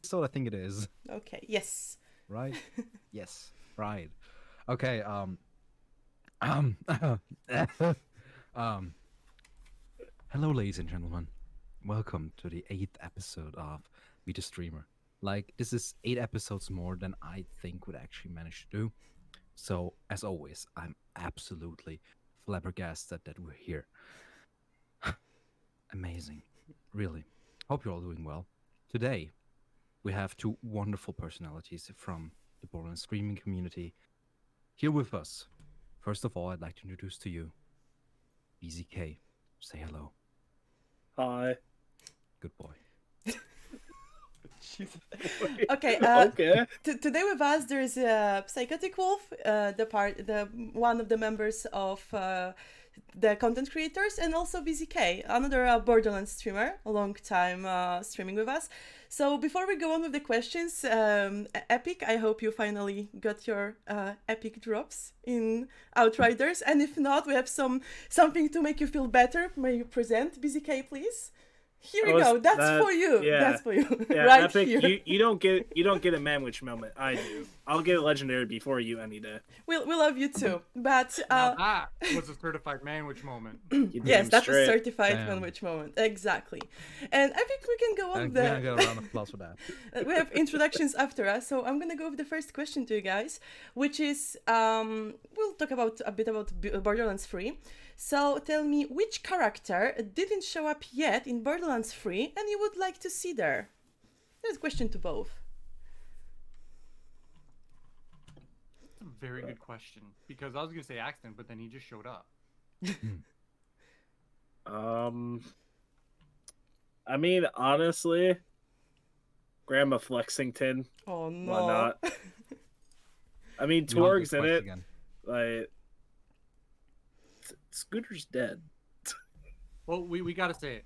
episode? I think it is. Okay, yes. Right? Yes. Right. Okay. Um. um. Hello, ladies and gentlemen. Welcome to the 8th episode of Meet a Streamer. Like, this is 8 episodes more than I think would actually manage to do. So, as always, I'm absolutely flabbergasted that we're here. Amazing. Really. Hope you're all doing well. Today, we have two wonderful personalities from the Borderlands streaming community here with us. First of all, I'd like to introduce to you bzk. Say hello. Hi. Good boy. Okay. Okay. Today with us there is Psychotic Wolf, the one of the members of the content creators, and also bzk, another Borderlands streamer, a long time streaming with us. So before we go on with the questions, Epic, I hope you finally got your epic drops in Outriders, and if not, we have something to make you feel better. May you present bzk, please? Here we go. That's for you. Yeah. That's for you. Yeah, right Epic, here. you don't get a manwich moment. I do. I'll get a legendary before you any day. We love you too. But Now that was a certified manwich moment. You yes, damn that's straight. a certified Damn. manwich moment. Exactly. And I think we can go on We're with gonna get a the. round of applause for that. We have introductions after us, so I'm gonna go with the first question to you guys, which is we'll talk about a bit about Borderlands 3. So tell me, which character didn't show up yet in Borderlands 3 and you would like to see there? There's a question to both. That's a very good question. Because I was going to say accident, but then he just showed up. I mean, honestly, Grandma Flexington. Oh no. Why not? I mean, You want Torg's this in it. again. Like, Scooter's dead. Well, we got to say it.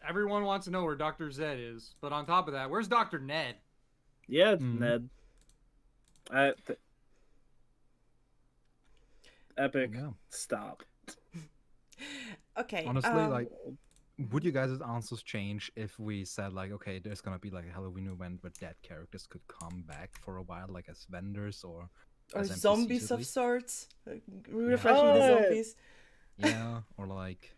Everyone wants to know where Dr. Zed is. But on top of that, where's Dr. Ned? Yeah, Mhm. Ned. Epic. Yeah. Stop. Okay. Honestly, like, would you guys' answers change if we said, like, okay, there's gonna be like a Halloween event where dead characters could come back for a while, like as vendors or as NPCs zombies at of least? sorts, refreshing the Oh. zombies. Yeah, or like,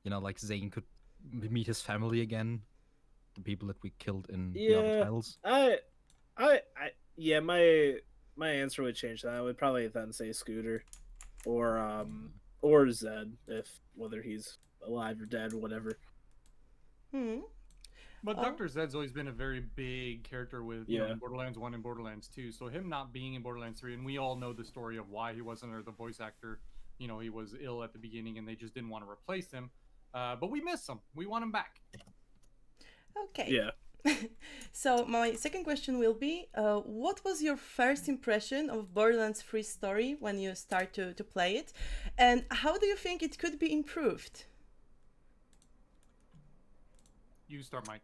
like Zane could meet his family again, the people that we killed in the other Yeah. titles. Yeah, my answer would change that. I would probably then say Scooter, or Zed, if whether he's alive or dead or whatever. But Oh. Dr. Zed's always been a very big character with Yeah. Borderlands 1 and Borderlands 2. So him not being in Borderlands 3, and we all know the story of why he wasn't, or the voice actor, he was ill at the beginning and they just didn't want to replace him. But we miss him. We want him back. Okay. Yeah. So my second question will be, what was your first impression of Borderlands 3 story when you start to play it? And how do you think it could be improved? You start, Mike.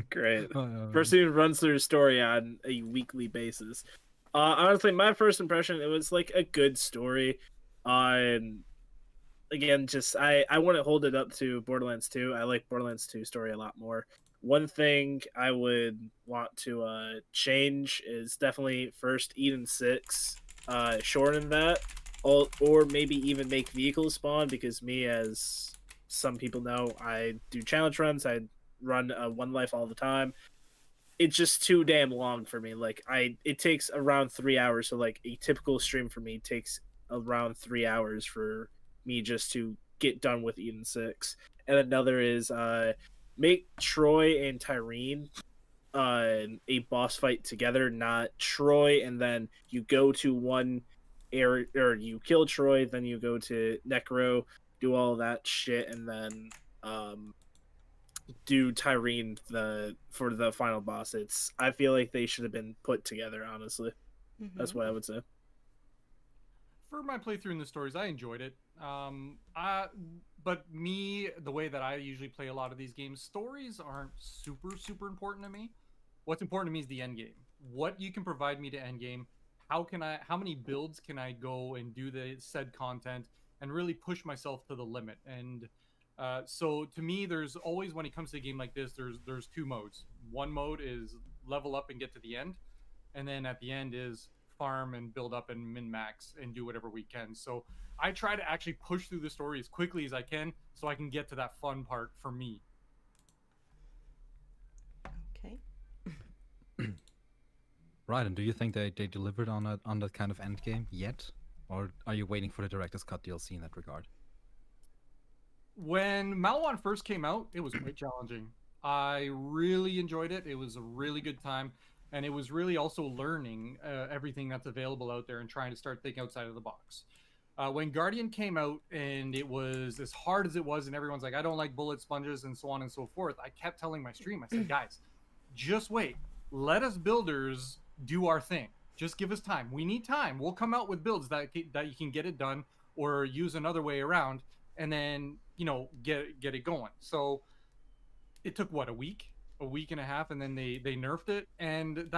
Great. Person who runs through a story on a weekly basis. Honestly, my first impression, it was like a good story. And again, just I wouldn't hold it up to Borderlands 2. I like Borderlands 2 story a lot more. One thing I would want to change is definitely first Eden 6, shorten that, or maybe even make vehicles spawn, because me, as some people know, I do challenge runs. I run one life all the time. It's just too damn long for me. Like, it takes around 3 hours. So like a typical stream for me takes around 3 hours for me just to get done with Eden 6. And another is make Troy and Tyrene a boss fight together, not Troy and then you go to one area, or you kill Troy, then you go to Necro, do all that shit, and then do Tyrene for the final boss. I feel like they should have been put together, honestly. That's what I would say. For my playthrough in the stories, I enjoyed it. But me, the way that I usually play a lot of these games, stories aren't super important to me. What's important to me is the end game. What you can provide me to end game. How many builds can I go and do the said content and really push myself to the limit? And So to me, there's always, when it comes to a game like this, there's two modes. One mode is level up and get to the end, and then at the end is farm and build up and min max and do whatever we can. So I try to actually push through the story as quickly as I can so I can get to that fun part for me. Okay. Right, and do you think they delivered on that kind of end game yet? Or are you waiting for the director's cut DLC in that regard? When Malawan first came out, it was quite challenging. I really enjoyed it. It was a really good time, and it was really also learning everything that's available out there and trying to start thinking outside of the box. When Guardian came out and it was as hard as it was, and everyone's like, I don't like bullet sponges and so on and so forth, I kept telling my stream, I said, guys, just wait. Let us builders do our thing. Just give us time. We need time. We'll come out with builds that you can get it done or use another way around, and then get it going. So it took what, a week and a half, and then they nerfed it, and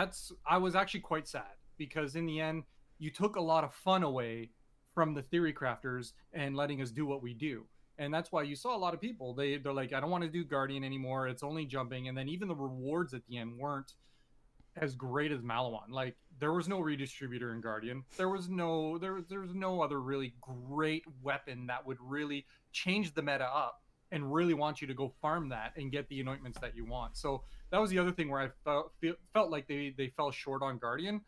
I was actually quite sad, because in the end you took a lot of fun away from the theory crafters and letting us do what we do. And that's why you saw a lot of people, they're like, I don't want to do Guardian anymore, it's only jumping. And then even the rewards at the end weren't as great as Malawan. Like, there was no redistributor in Guardian. There's no other really great weapon that would really change the meta up and really want you to go farm that and get the anointments that you want. So that was the other thing where I felt like they fell short on Guardian.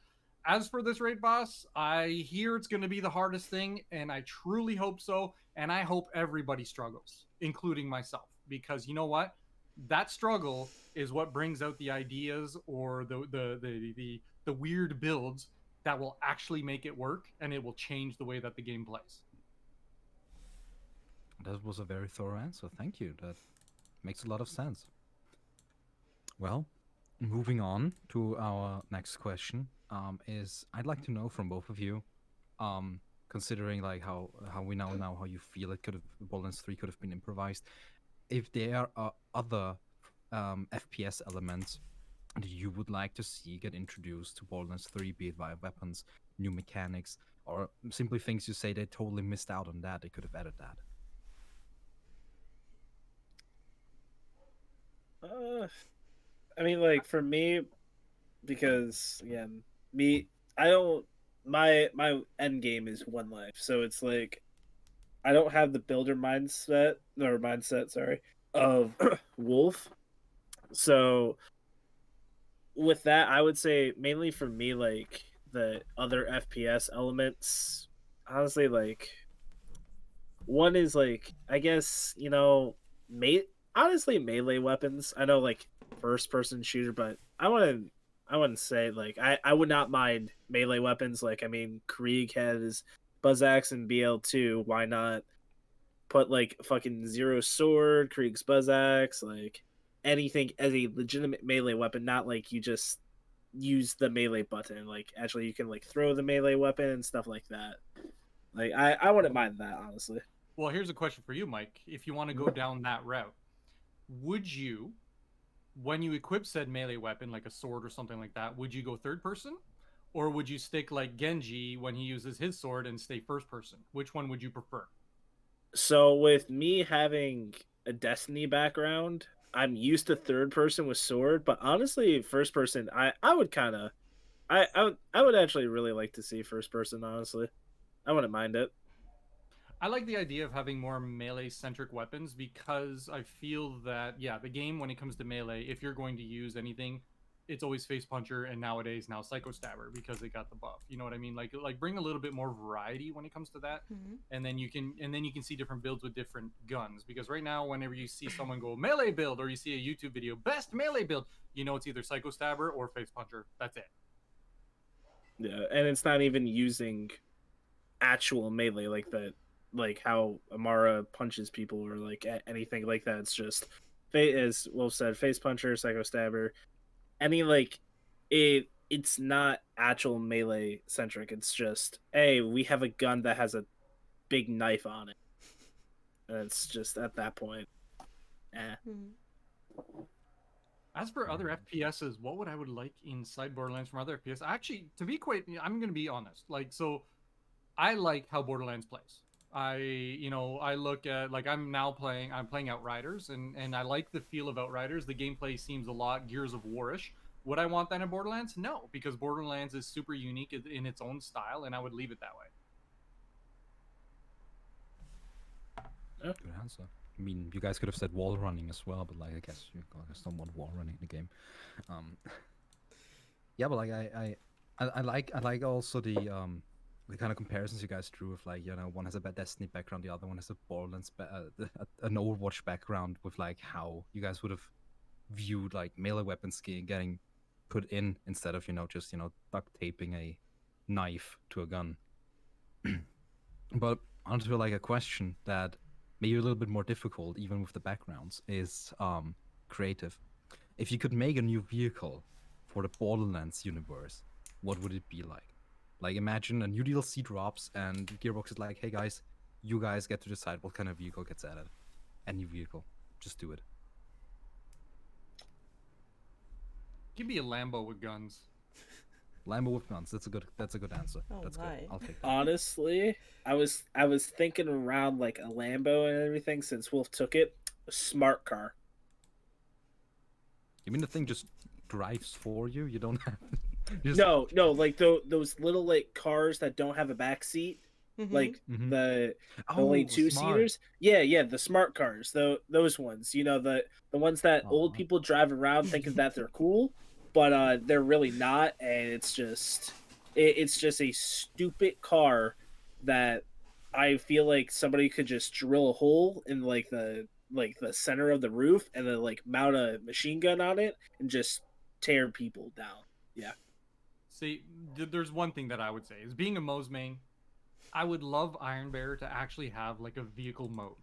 As for this raid boss, I hear it's going to be the hardest thing, and I truly hope so. And I hope everybody struggles, including myself, because you know what? That struggle is what brings out the ideas or the weird builds that will actually make it work, and it will change the way that the game plays. That was a very thorough answer. Thank you. That makes a lot of sense. Well, moving on to our next question, is I'd like to know from both of you, considering like how we now know how you feel it could have Borderlands 3 could have been improvised, if there are other FPS elements that you would like to see get introduced to Borderlands 3, be it via weapons, new mechanics, or simply things you say they totally missed out on that, they could have added that. I mean, like, for me, because again, my end game is one life, so it's like I don't have the builder mindset sorry, of Wolf. So with that, I would say mainly for me, like, the other FPS elements, honestly, like, one is like, I guess, honestly, melee weapons. I know, like, first person shooter, but I wouldn't say, like, I would not mind melee weapons. Like, I mean, Krieg has Buzz Axe and BL2. Why not put, like, fucking Zero Sword, Krieg's Buzz Axe, like, anything as a legitimate melee weapon, not like you just use the melee button. Like, actually, you can, like, throw the melee weapon and stuff like that. Like, I wouldn't mind that, honestly. Well, here's a question for you, Mike. If you want to go down that route, would you, when you equip said melee weapon, like a sword or something like that, would you go third person? Or would you stick like Genji when he uses his sword and stay first person? Which one would you prefer? So with me having a Destiny background, I'm used to third person with sword, but honestly, first person, I would kind of, I would actually really like to see first person, honestly. I wouldn't mind it. I like the idea of having more melee-centric weapons, because I feel that, yeah, the game, when it comes to melee, if you're going to use anything, it's always Face Puncher, and nowadays now Psycho Stabber, because they got the buff. You know what I mean? Like bring a little bit more variety when it comes to that, and then you can see different builds with different guns. Because right now, whenever you see someone go melee build, or you see a YouTube video best melee build, you know it's either Psycho Stabber or Face Puncher. That's it. Yeah, and it's not even using actual melee like that, like how Amara punches people or like anything like that. It's just, as Wolf said, Face Puncher, Psycho Stabber, any like it's not actual melee centric. It's just, hey, we have a gun that has a big knife on it, and it's just at that point, As for other FPSs, what would I like inside Borderlands from other FPS? Actually, to be quite, I'm going to be honest. Like, so I like how Borderlands plays. I look at, like, I'm playing Outriders, and I like the feel of Outriders. The gameplay seems a lot Gears of War-ish. Would I want that in Borderlands? No, because Borderlands is super unique in its own style, and I would leave it that way. Good answer. I mean, you guys could have said wall running as well, but like I guess you guys don't want wall running in the game. Yeah, but like I like also the kind of comparisons you guys drew of, like, one has a bad Destiny background, the other one has a Borderlands an Overwatch background, with like how you guys would have viewed like melee weapon skiing getting put in instead of just duct taping a knife to a gun. But onto like a question that maybe a little bit more difficult, even with the backgrounds, is creative. If you could make a new vehicle for the Borderlands universe, what would it be like? Like, imagine a new DLC drops and Gearbox is like, hey guys, you guys get to decide what kind of vehicle gets added. Any vehicle. Just do it. Give me a Lambo with guns. Lambo with guns. That's a good answer. Oh, That's my. good. I'll take that. Honestly, I was thinking around like a Lambo and everything since Wolf took it. A smart car. You mean the thing just drives for you? You don't have No, like those little like cars that don't have a back seat, like the only two-seaters. Yeah, the smart cars. Those ones. The ones that old people drive around thinking that they're cool, but they're really not, and it's just a stupid car that I feel like somebody could just drill a hole in like the center of the roof and then like mount a machine gun on it and just tear people down. Yeah. See, there's one thing that I would say is, being a Moe's main, I would love Iron Bear to actually have like a vehicle mode.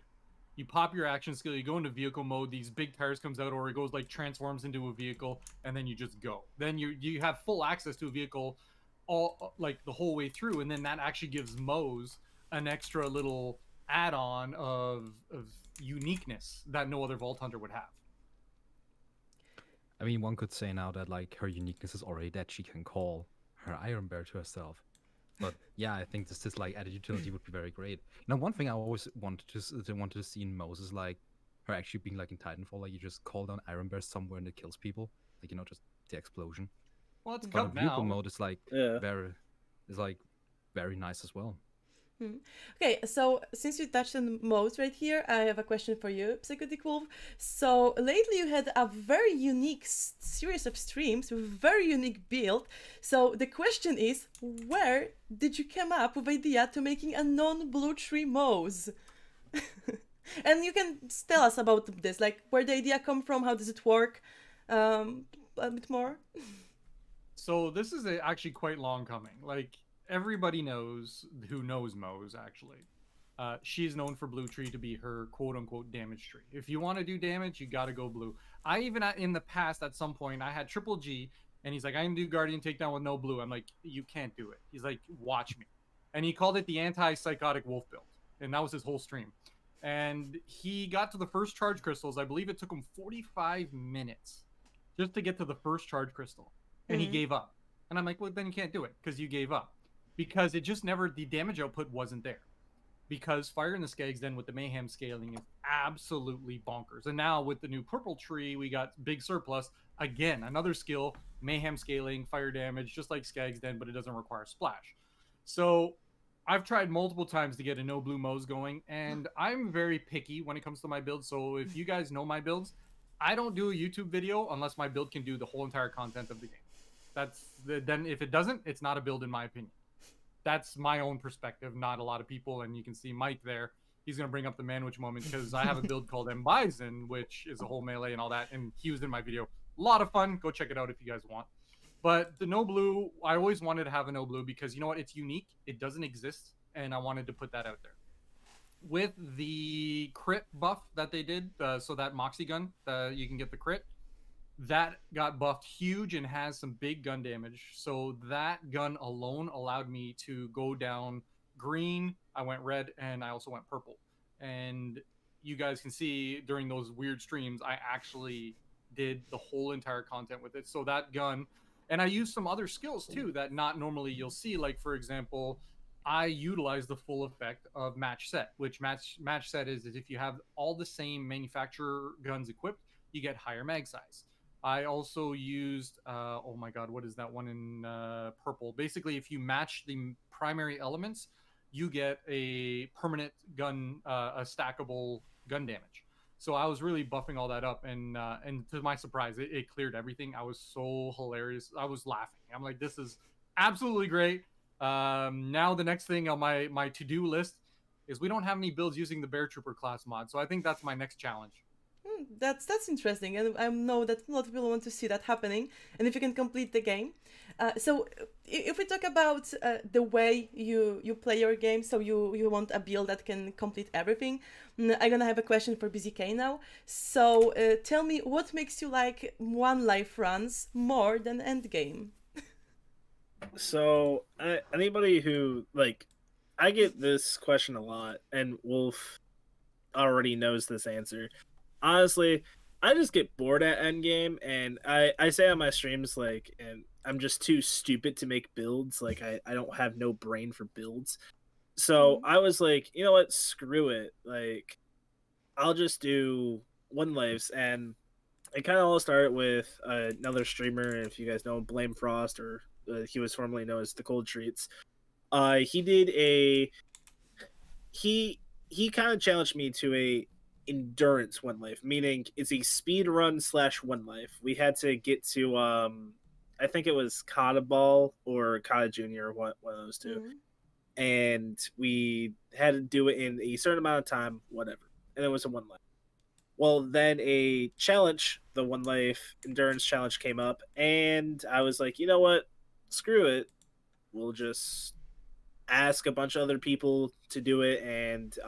You pop your action skill, you go into vehicle mode, these big tires comes out, or it goes like transforms into a vehicle, and then you just go. Then you have full access to a vehicle all like the whole way through, and then that actually gives Moe's an extra little add-on of uniqueness that no other Vault Hunter would have. I mean, one could say now that like her uniqueness is already that she can call her Iron Bear to herself. But yeah, I think this like added utility would be very great. One thing I always wanted to see in Moe's is like her actually being like in Titanfall, like you just call down Iron Bear somewhere and it kills people, like just the explosion. Well, it's but cut vehicle now. mode is like very nice as well. Okay, so since you touched on modes right here, I have a question for you, Psychotic Wolf. So lately you had a very unique series of streams with very unique build. So the question is, where did you come up with the idea to making a non-blue tree Moe's? And you can tell us about this, like where the idea come from, how does it work, a bit more. So this is actually quite long coming. Like, everybody knows who knows Moe's, actually. She's known for Blue Tree to be her quote-unquote damage tree. If you want to do damage, you got to go blue. I even, in the past, at some point, I had Triple G, and he's like, I can do Guardian Takedown with no blue. I'm like, you can't do it. He's like, watch me. And he called it the anti-Psychotic Wolf build. And that was his whole stream. And he got to the first charge crystals. I believe it took him 45 minutes just to get to the first charge crystal. And he gave up. And I'm like, well, then you can't do it because you gave up. Because it just never, the damage output wasn't there. Because Fire in the Skags then with the Mayhem scaling is absolutely bonkers. And now with the new Purple Tree, we got Big Surplus. Again, another skill, Mayhem scaling, fire damage, just like Skags Den, but it doesn't require splash. So I've tried multiple times to get a no blue Moe's going, and I'm very picky when it comes to my builds. So if you guys know my builds, I don't do a YouTube video unless my build can do the whole entire content of the game. Then if it doesn't, it's not a build in my opinion. That's my own perspective, not a lot of people. And you can see Mike there. He's going to bring up the Manwich moment because I have a build called M Bison, which is a whole melee and all that. And he was in my video. A lot of fun. Go check it out if you guys want. But the no blue, I always wanted to have a no blue because you know what? It's unique. It doesn't exist. And I wanted to put that out there. With the crit buff that they did, so that Moxie gun, you can get the crit. That got buffed huge and has some big gun damage. So that gun alone allowed me to go down green. I went red and I also went purple. And you guys can see during those weird streams, I actually did the whole entire content with it. So that gun, and I used some other skills too that not normally you'll see. Like for example, I utilize the full effect of match set, which match set is that if you have all the same manufacturer guns equipped, you get higher mag size. I also used oh my god, what is that one in purple? Basically, if you match the primary elements, you get a permanent gun, a stackable gun damage. So I was really buffing all that up, and to my surprise, it cleared everything. I was so hilarious. I was laughing. I'm like, this is absolutely great. Now the next thing on my to do list is we don't have any builds using the Bear Trooper class mod, so I think that's my next challenge. That's interesting, and I know that a lot of people want to see that happening, and if you can complete the game. So if we talk about the way you play your game, so you want a build that can complete everything, I'm gonna have a question for BZK now. So tell me, what makes you like one life runs more than end game? So anybody who like, I get this question a lot, and Wolf already knows this answer. Honestly, I just get bored at endgame, and I say on my streams, like, and I'm just too stupid to make builds. Like, I don't have no brain for builds. So I was like, you know what, screw it. Like, I'll just do one lives, and it kind of all started with another streamer. If you guys know him, Blame Frost, or he was formerly known as the Cold Treats. He did a he kind of challenged me to a endurance one life, meaning it's a speed run / one life. We had to get to I think it was Kata Ball or Kata Junior, or one of those two, and we had to do it in a certain amount of time, whatever, and it was a one life. Well, then a challenge, the one life endurance challenge, came up, and I was like, you know what, screw it, we'll just ask a bunch of other people to do it, and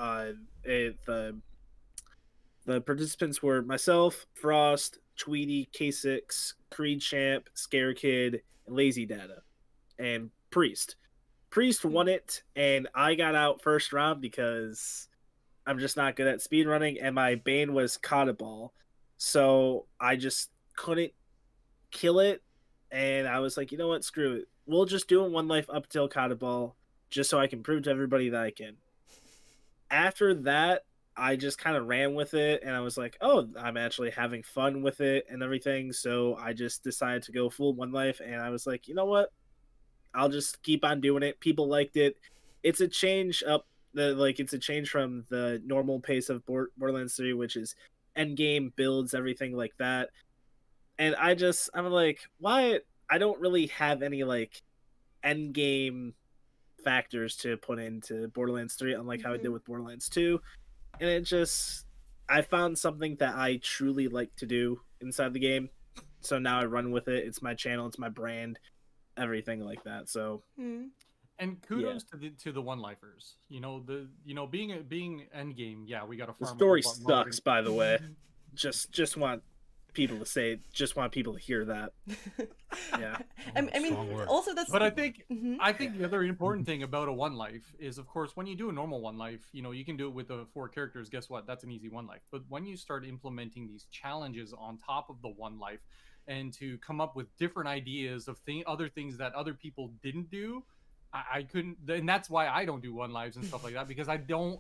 the participants were myself, Frost, Tweety, K6, Creed Champ, Scare Kid, and Lazy Data, and Priest. Priest won it, and I got out first round because I'm just not good at speed running, and my bane was Kata Ball, so I just couldn't kill it, and I was like, you know what, screw it. We'll just do it one life up till Kata Ball, just so I can prove to everybody that I can. After that, I just kind of ran with it, and I was like, oh, I'm actually having fun with it and everything. So I just decided to go full one life, and I was like, you know what? I'll just keep on doing it. People liked it. It's a change up it's a change from the normal pace of Borderlands 3, which is end game builds, everything like that. And I'm like, why? I don't really have any like end game factors to put into Borderlands 3, unlike how I did with Borderlands 2. And I found something that I truly like to do inside the game. So now I run with it. It's my channel, it's my brand, everything like that. So and kudos to the one lifers. Being end game, yeah, we got to the farm. story sucks, by the way. just want people to say, just want people to hear that. Yeah. I mean, also that's. But I think the other important thing about a one life is, of course, when you do a normal one life, you can do it with the 4 characters. Guess what? That's an easy one life. But when you start implementing these challenges on top of the one life, and to come up with different ideas of other things that other people didn't do, I couldn't, and that's why I don't do one lives and stuff like that, because I don't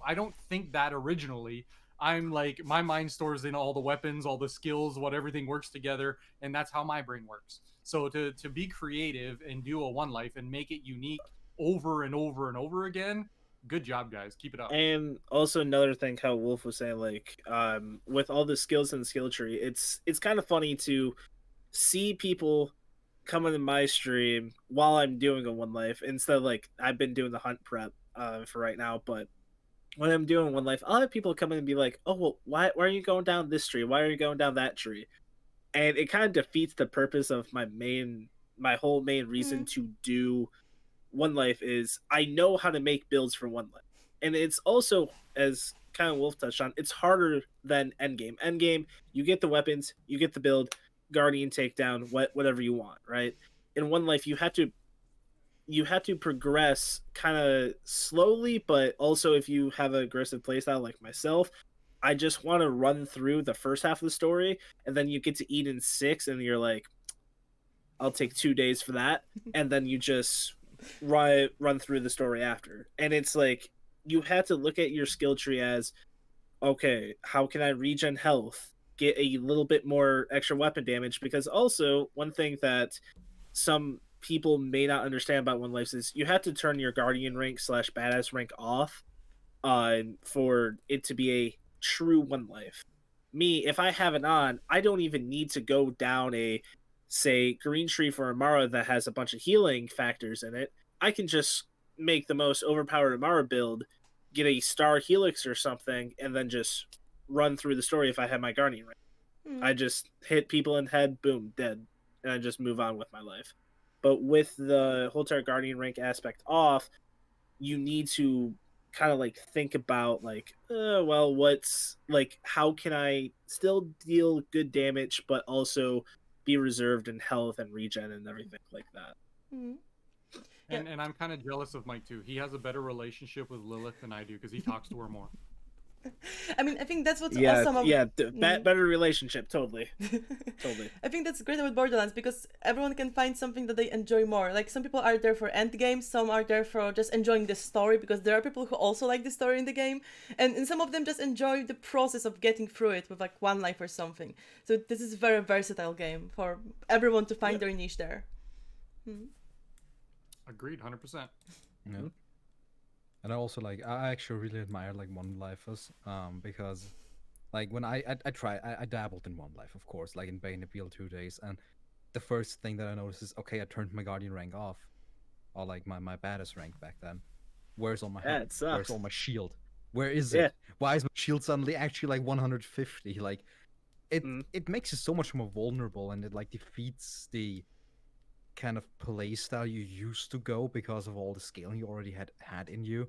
think that originally. I'm like, my mind stores in all the weapons, all the skills, what everything works together, and that's how my brain works. So to be creative and do a one life and make it unique over and over and over again, good job, guys. Keep it up. And also another thing, how Wolf was saying, like, with all the skills in the skill tree, it's kind of funny to see people come into my stream while I'm doing a one life, instead of like, I've been doing the hunt prep for right now, but when I'm doing one life, I'll have people come in and be like, oh, well, why are you going down this tree? Why are you going down that tree? And it kind of defeats the purpose of my whole main reason to do one life. Is I know how to make builds for one life. And it's also, as kind of Wolf touched on, it's harder than endgame. Endgame, you get the weapons, you get the build, guardian takedown, whatever you want, right? In one life, you have to progress kind of slowly, but also if you have an aggressive playstyle like myself, I just want to run through the first half of the story, and then you get to eat in 6, and you're like, I'll take 2 days for that, and then you just run through the story after. And it's like you have to look at your skill tree as, okay, how can I regen health, get a little bit more extra weapon damage? Because also one thing that some people may not understand about One Life is you have to turn your Guardian rank / Badass rank off for it to be a true One Life. Me, if I have it on, I don't even need to go down a, say, green tree for Amara that has a bunch of healing factors in it. I can just make the most overpowered Amara build, get a star helix or something, and then just run through the story if I have my Guardian rank. I just hit people in the head, boom, dead, and I just move on with my life. But with the whole entire Guardian rank aspect off, you need to kind of like think about like, well, what's like, how can I still deal good damage, but also be reserved in health and regen and everything like that. Mm-hmm. And I'm kind of jealous of Mike too. He has a better relationship with Lilith than I do because he talks to her more. I mean, I think that's what's awesome. Better relationship, totally. I think that's great about Borderlands because everyone can find something that they enjoy more. Like some people are there for end games, some are there for just enjoying the story because there are people who also like the story in the game, and some of them just enjoy the process of getting through it with like one life or something. So this is a very versatile game for everyone to find their niche there. Agreed, 100%. Yeah. And I also I actually really admire like One Lifers, because like when I dabbled in One Life, of course, like in Bane Appeal 2 days, and the first thing that I noticed is, okay, I turned my Guardian rank off, or like my Badass rank back then. Where's all my health? Where's all my shield? Where is it? Why is my shield suddenly actually like 150? Like it makes you so much more vulnerable, and it like defeats the kind of play style you used to go because of all the scaling you already had in you,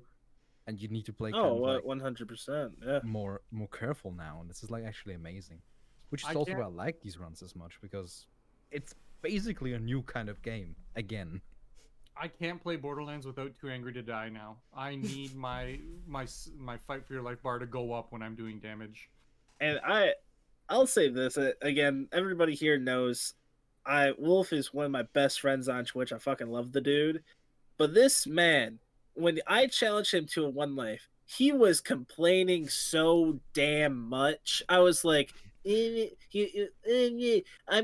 and you need to play 100%, yeah, more careful now, and this is like actually amazing, which is also why I like these runs as much, because it's basically a new kind of game again. I can't play Borderlands without Too Angry to Die now. I need my fight for your life bar to go up when I'm doing damage. And I'll say this again, everybody here knows Wolf is one of my best friends on Twitch. I fucking love the dude. But this man, when I challenged him to a One Life, he was complaining so damn much. I was like, I'm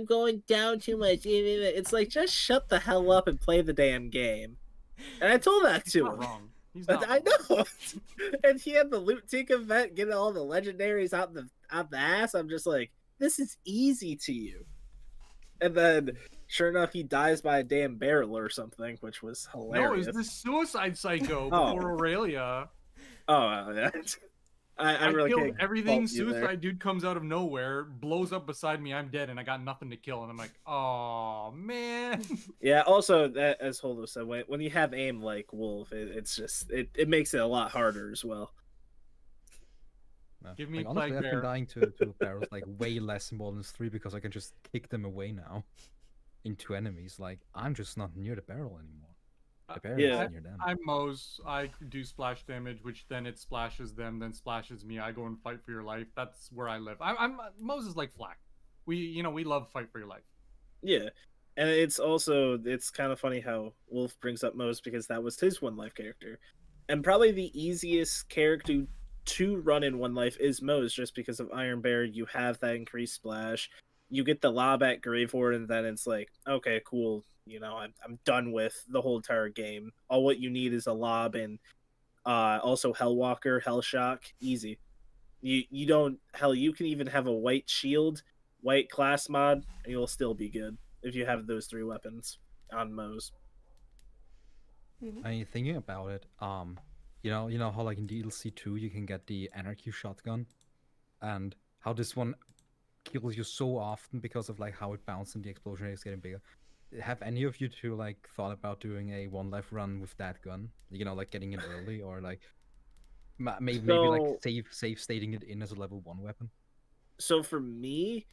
going down too much. It's like, just shut the hell up and play the damn game. And I told that to him. Wrong. He's not I know. And he had the Loot Tink event, getting all the legendaries out the ass. I'm just like, this is easy to you. And then, sure enough, he dies by a damn barrel or something, which was hilarious. No, it was the Suicide Psycho before Aurelia. Oh, yeah. I really killed can't everything. Suicide dude comes out of nowhere, blows up beside me. I'm dead, and I got nothing to kill. And I'm like, oh man. Yeah. Also, as Holdo said, when you have aim like Wolf, it's just it makes it a lot harder as well. No. Give me honestly, I've been dying to barrels like way less in Borderlands 3 because I can just kick them away now into enemies. Like, I'm just not near the barrel anymore. The barrel is near them. I'm Mose. I do splash damage, which then it splashes them, then splashes me. I go and fight for your life. That's where I live. I'm Mose is like Flack. We love fight for your life. Yeah. And it's kind of funny how Wolf brings up Mose because that was his One Life character. And probably the easiest character to run in One Life is Mose, just because of Iron Bear. You have that increased splash, you get the lob at Grave Horde, and then it's like, okay, cool, I'm done with the whole entire game. All what you need is a lob and also Hellwalker, Hellshock, easy. You don't, hell, you can even have a white shield, white class mod, and you'll still be good if you have those 3 weapons on Mose. I mean, thinking about it, you know how like in DLC 2 you can get the Anarchy shotgun, and how this one kills you so often because of like how it bounces and the explosion rate is getting bigger. Have any of you two like thought about doing a One Life run with that gun? Like getting it early, or like maybe like save stating it in as a level 1 weapon? So for me,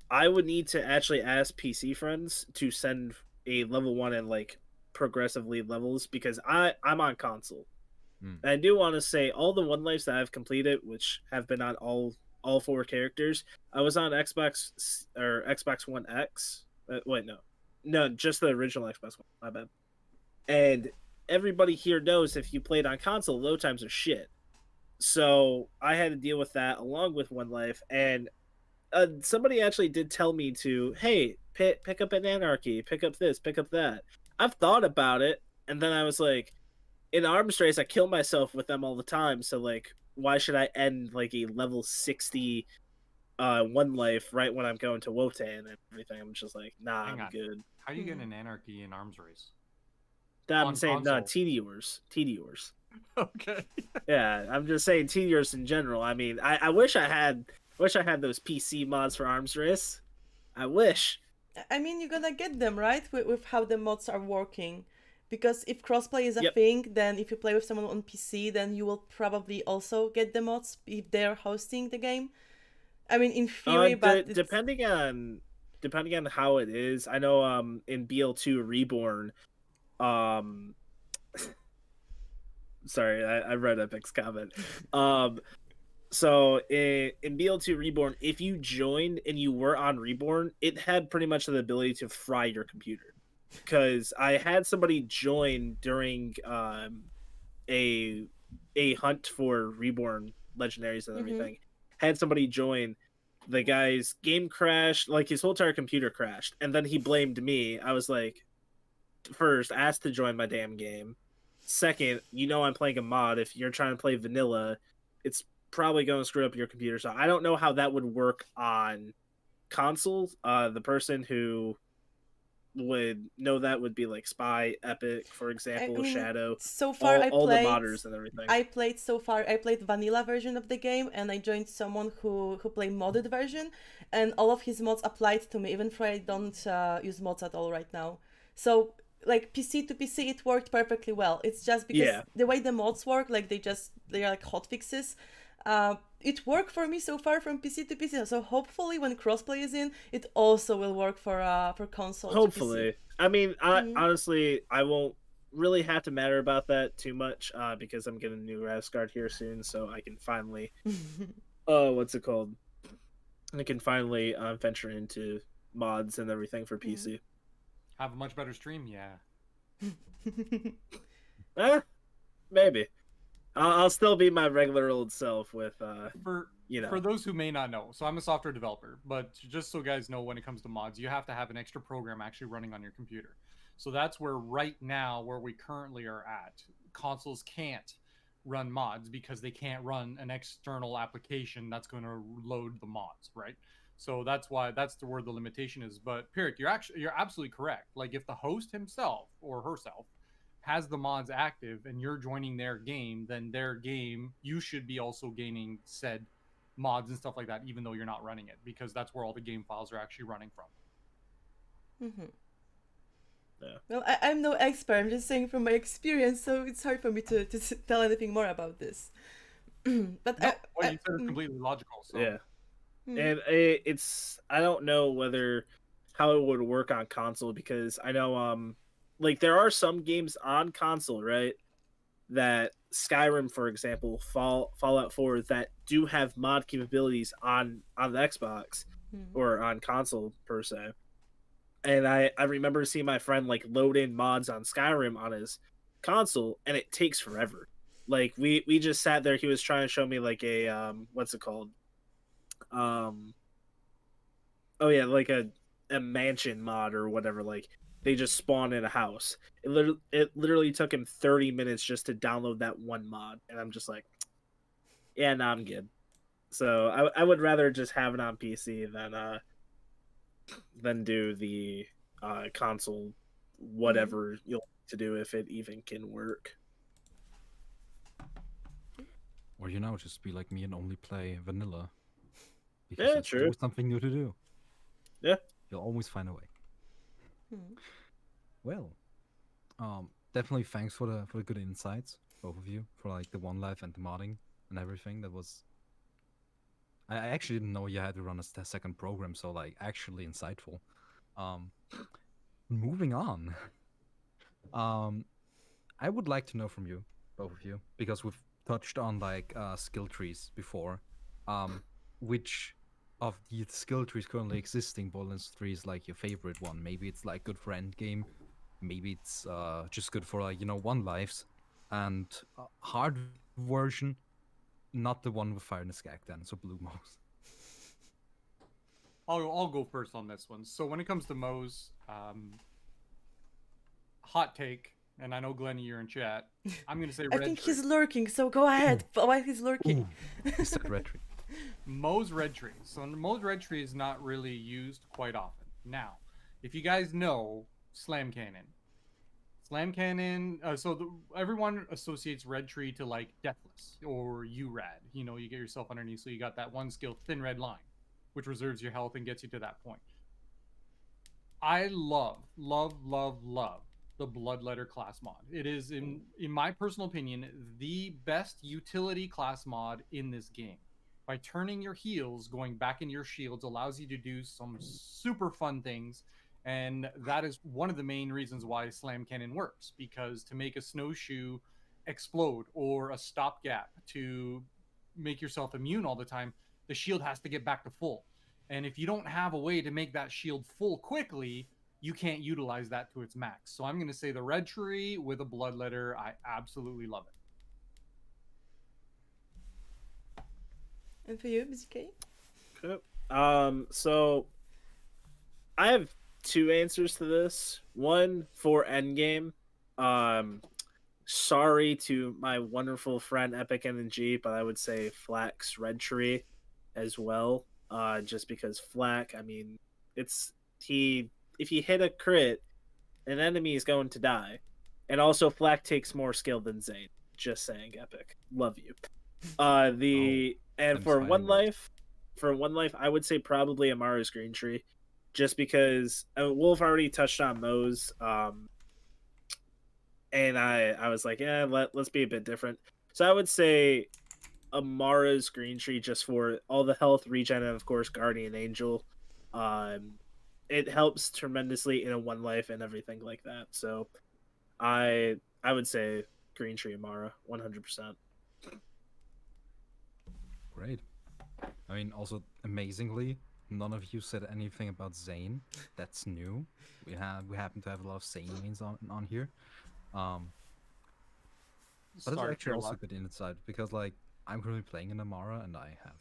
I would need to actually ask PC friends to send a level 1 and like progressively levels, because I'm on console. And I do want to say all the One Lives that I've completed, which have been on all 4 characters, I was on Xbox or Xbox One X. Wait, no, just the original Xbox One. My bad. And everybody here knows if you played on console, load times are shit. So I had to deal with that along with One Life, and somebody actually did tell me to, hey, pick up an Anarchy, pick up this, pick up that. I've thought about it, and then I was like, in arms race, I kill myself with them all the time. So like, why should I end like a level 60 One Life right when I'm going to Wotan and everything? I'm just like, nah, Hang I'm on. good. How you getting an Anarchy in arms race? I'm On saying no, console. TD-ors. Okay. Yeah, I'm just saying TD-ors in general. I mean, I wish I had those PC mods for arms race. I wish. I mean, you're gonna get them, right? With how the mods are working. Because if crossplay is a Yep. thing, then if you play with someone on PC, then you will probably also get the mods if they're hosting the game. I mean, in theory, but it's... Depending on how it is, I know in BL2 Reborn, um sorry, I read Epic's comment. So in BL2 Reborn, if you joined and you were on Reborn, it had pretty much the ability to fry your computer. Because I had somebody join during a hunt for Reborn legendaries and everything. Had somebody join, the guy's game crashed, like his whole entire computer crashed, and then he blamed me. I was like, first, asked to join my damn game. Second, I'm playing a mod. If you're trying to play vanilla, it's probably going to screw up your computer. So I don't know how that would work on consoles. The person who would know that would be like Spy, Epic, for example, I mean, Shadow, so far all the modders and everything. I played vanilla version of the game, and I joined someone who played modded version, and all of his mods applied to me, even if I don't use mods at all right now. So like PC to PC, it worked perfectly well. It's just because the way the mods work, like they are like hotfixes. It worked for me so far from PC to PC. So hopefully, when crossplay is in, it also will work for console. Hopefully, to PC. I mean, honestly, I won't really have to matter about that too much because I'm getting a new Rascard here soon, so I can finally, what's it called? I can finally venture into mods and everything for PC. Have a much better stream, yeah. Maybe. I'll still be my regular old self with For those who may not know, so I'm a software developer, but just so guys know, when it comes to mods, you have to have an extra program actually running on your computer. So that's where right now, where we currently are at, consoles can't run mods because they can't run an external application that's going to load the mods, right? So that's where the limitation is. But Pirik, you're absolutely correct. Like if the host himself or herself has the mods active and you're joining their game, then their game, you should be also gaining said mods and stuff like that, even though you're not running it, because that's where all the game files are actually running from. Yeah. Well, I'm no expert. I'm just saying from my experience, so it's hard for me to tell anything more about this. But what you said is completely logical. So. Yeah, and it's I don't know how it would work on console, because I know like there are some games on console, right? That Skyrim, for example, Fallout 4, that do have mod capabilities on the Xbox or on console per se. And I remember seeing my friend like load in mods on Skyrim on his console, and it takes forever. Like we just sat there. He was trying to show me like a what's it called? Oh yeah, like a mansion mod or whatever. Like they just spawn in a house. It literally took him 30 minutes just to download that one mod, and I'm just like, yeah, nah, I'm good. So I would rather just have it on PC than do the console whatever you'll need to do, if it even can work. Or just be like me and only play vanilla. Yeah, there's true. always something new to do. Yeah. You'll always find a way. Well, definitely thanks for the good insights, both of you, for like the One Life and the modding and everything. That was, I actually didn't know you had to run a second program, so like actually insightful. Moving on. I would like to know from you, both of you, because we've touched on like skill trees before. Which of the skill trees currently existing Borderlands 3 is like your favorite one? Maybe it's like good for end game, maybe it's just good for like one lives, and hard version, not the one with fire in the skag then, so blue mouse. I'll go first on this one. So when it comes to Moe's, hot take, and I know Glenny, you're in chat. I'm gonna say I red think tree. he's lurking, so go ahead. While he's lurking. He said red tree. Moe's red tree. So Moe's red tree is not really used quite often. Now, if you guys know slam cannon, everyone associates red tree to like deathless or urad. You get yourself underneath, so you got that one skill, thin red line, which reserves your health and gets you to that point. I love the Bloodletter class mod. It is, in my personal opinion, the best utility class mod in this game. By turning your heals, going back into your shields allows you to do some super fun things, and that is one of the main reasons why Slam Cannon works, because to make a snowshoe explode or a stopgap to make yourself immune all the time, the shield has to get back to full. And if you don't have a way to make that shield full quickly, you can't utilize that to its max. So I'm going to say the red tree with a Bloodletter. I absolutely love it. And for you, bzk? Okay. So I have two answers to this. One for endgame. Sorry to my wonderful friend Epic NG, but I would say Flack's red tree as well. Just because Flack, I mean, if you hit a crit, an enemy is going to die. And also Flack takes more skill than Zane. Just saying, Epic. Love you. And for one life, I would say probably Amara's green tree, just because Wolf already touched on those. And I was like, yeah, let's be a bit different. So I would say Amara's green tree, just for all the health regen, and of course Guardian Angel. It helps tremendously in a one life and everything like that. So I would say green tree Amara 100%. Great. I mean, also amazingly, none of you said anything about Zane. That's new. We happen to have a lot of Zane mains on here. But it's actually also good insight, because like I'm currently playing an Amara and I have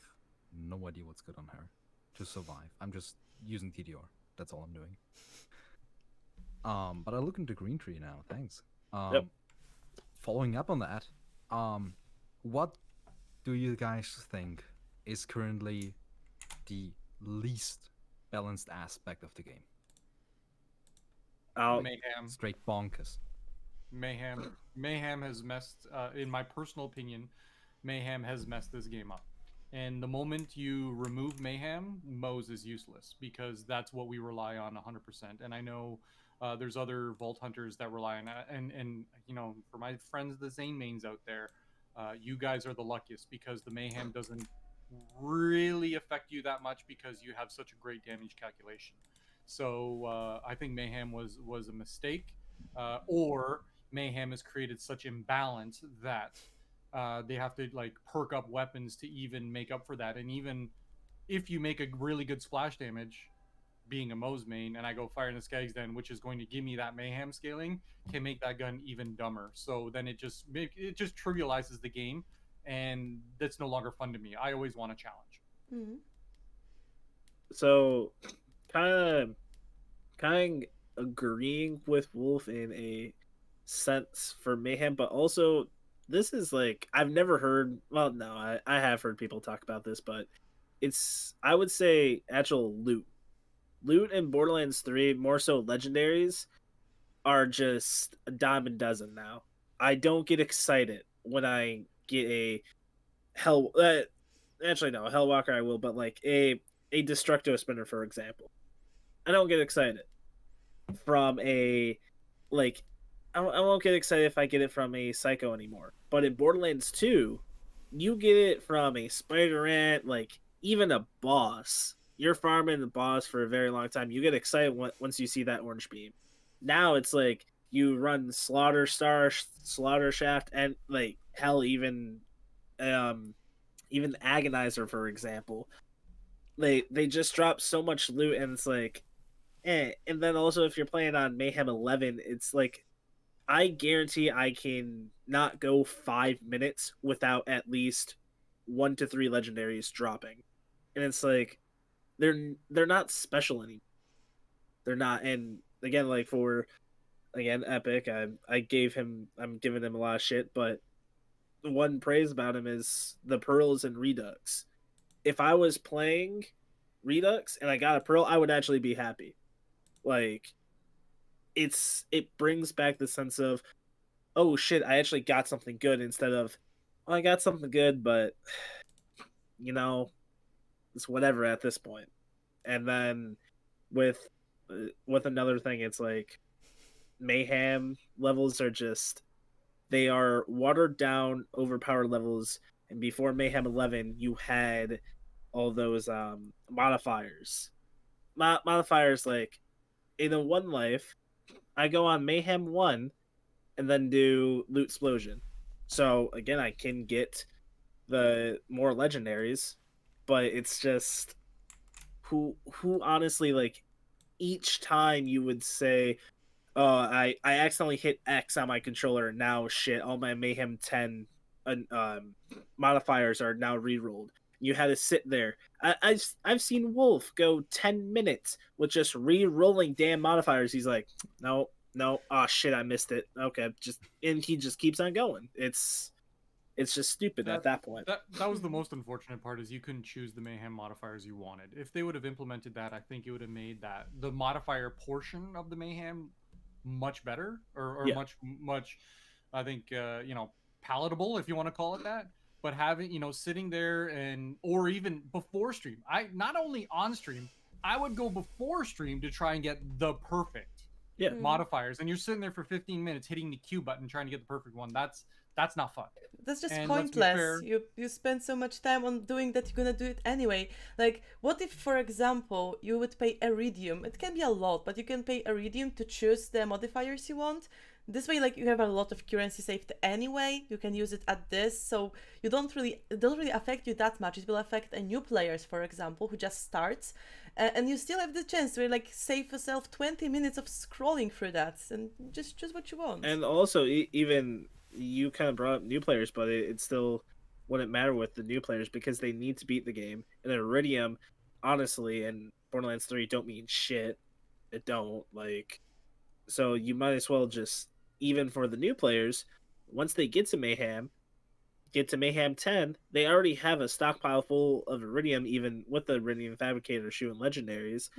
no idea what's good on her to survive. I'm just using TDR. That's all I'm doing. But I look into green tree now. Thanks. Yep. Following up on that, what do you guys think is currently the least balanced aspect of the game? Mayhem. Straight bonkers. Mayhem has messed, in my personal opinion, Mayhem has messed this game up. And the moment you remove Mayhem, Moe's is useless, because that's what we rely on 100%. And I know there's other Vault Hunters that rely on that. And for my friends, the Zane mains out there, you guys are the luckiest, because the Mayhem doesn't really affect you that much, because you have such a great damage calculation. So I think Mayhem was a mistake, or Mayhem has created such imbalance that they have to like perk up weapons to even make up for that. And even if you make a really good splash damage, being a Moe's main, and I go Fire in the Skags Den, which is going to give me that Mayhem scaling, can make that gun even dumber. So then it just trivializes the game, and that's no longer fun to me. I always want a challenge. Mm-hmm. So kind of agreeing with Wolf in a sense for Mayhem, but also this is like, I've never heard, well, no, I have heard people talk about this, but it's, I would say, actual loot in Borderlands 3, more so legendaries, are just a dime a dozen now. I don't get excited when I get a actually no, Hellwalker I will, but like a Destructo Spinner, for example. I don't get excited from I won't get excited if I get it from a Psycho anymore. But in Borderlands 2, you get it from a Spider Ant, like even a boss. You're farming the boss for a very long time. You get excited once you see that orange beam. Now it's like you run Slaughter Star, Slaughter Shaft, and like hell, even Agonizer, for example. They just drop so much loot, and it's like, And then also if you're playing on Mayhem 11, it's like I guarantee I can not go 5 minutes without at least 1 to 3 legendaries dropping, and it's like they're not special anymore. They're not, and again, like for again Epic, I'm giving him a lot of shit, but the one praise about him is the pearls and Redux. If I was playing Redux and I got a pearl, I would actually be happy. Like it brings back the sense of, oh shit, I actually got something good, instead of, oh, I got something good, but you know, it's whatever at this point. And then with another thing, it's like Mayhem levels are just, they are watered down, overpowered levels. And before Mayhem 11, you had all those modifiers. Modifiers like in a one life, I go on Mayhem 1 and then do Loot Explosion. So again, I can get the more legendaries, but it's just who honestly, like, each time you would say, oh, I accidentally hit X on my controller, and now shit, all my Mayhem 10 modifiers are now rerolled. You had to sit there. I've seen Wolf go 10 minutes with just re-rolling damn modifiers. He's like, no, oh shit, I missed it. Okay, and he just keeps on going. It's just stupid at that point. That was the most unfortunate part, is you couldn't choose the Mayhem modifiers you wanted. If they would have implemented that, I think it would have made that the modifier portion of the Mayhem much better, or Yeah. much I think palatable, if you want to call it that. But having, sitting there, or even before stream, I not only on stream, I would go before stream to try and get the perfect modifiers, and you're sitting there for 15 minutes hitting the Q button trying to get the perfect one. That's not fun. That's just And pointless. You spend so much time on doing that, you're gonna do it anyway. Like, what if, for example, you would pay Iridium? It can be a lot, but you can pay Iridium to choose the modifiers you want. This way, like, you have a lot of currency saved anyway. You can use it at this, so it don't really affect you that much. It will affect a new players, for example, who just starts, and you still have the chance to like save yourself 20 minutes of scrolling through that and just choose what you want. And also, even you kind of brought up new players, but it still wouldn't matter with the new players because they need to beat the game. And Iridium, honestly, and Borderlands 3 don't mean shit. It don't, like, so you might as well just, even for the new players, once they get to Mayhem 10, they already have a stockpile full of Iridium, even with the Iridium Fabricator shoe and legendaries.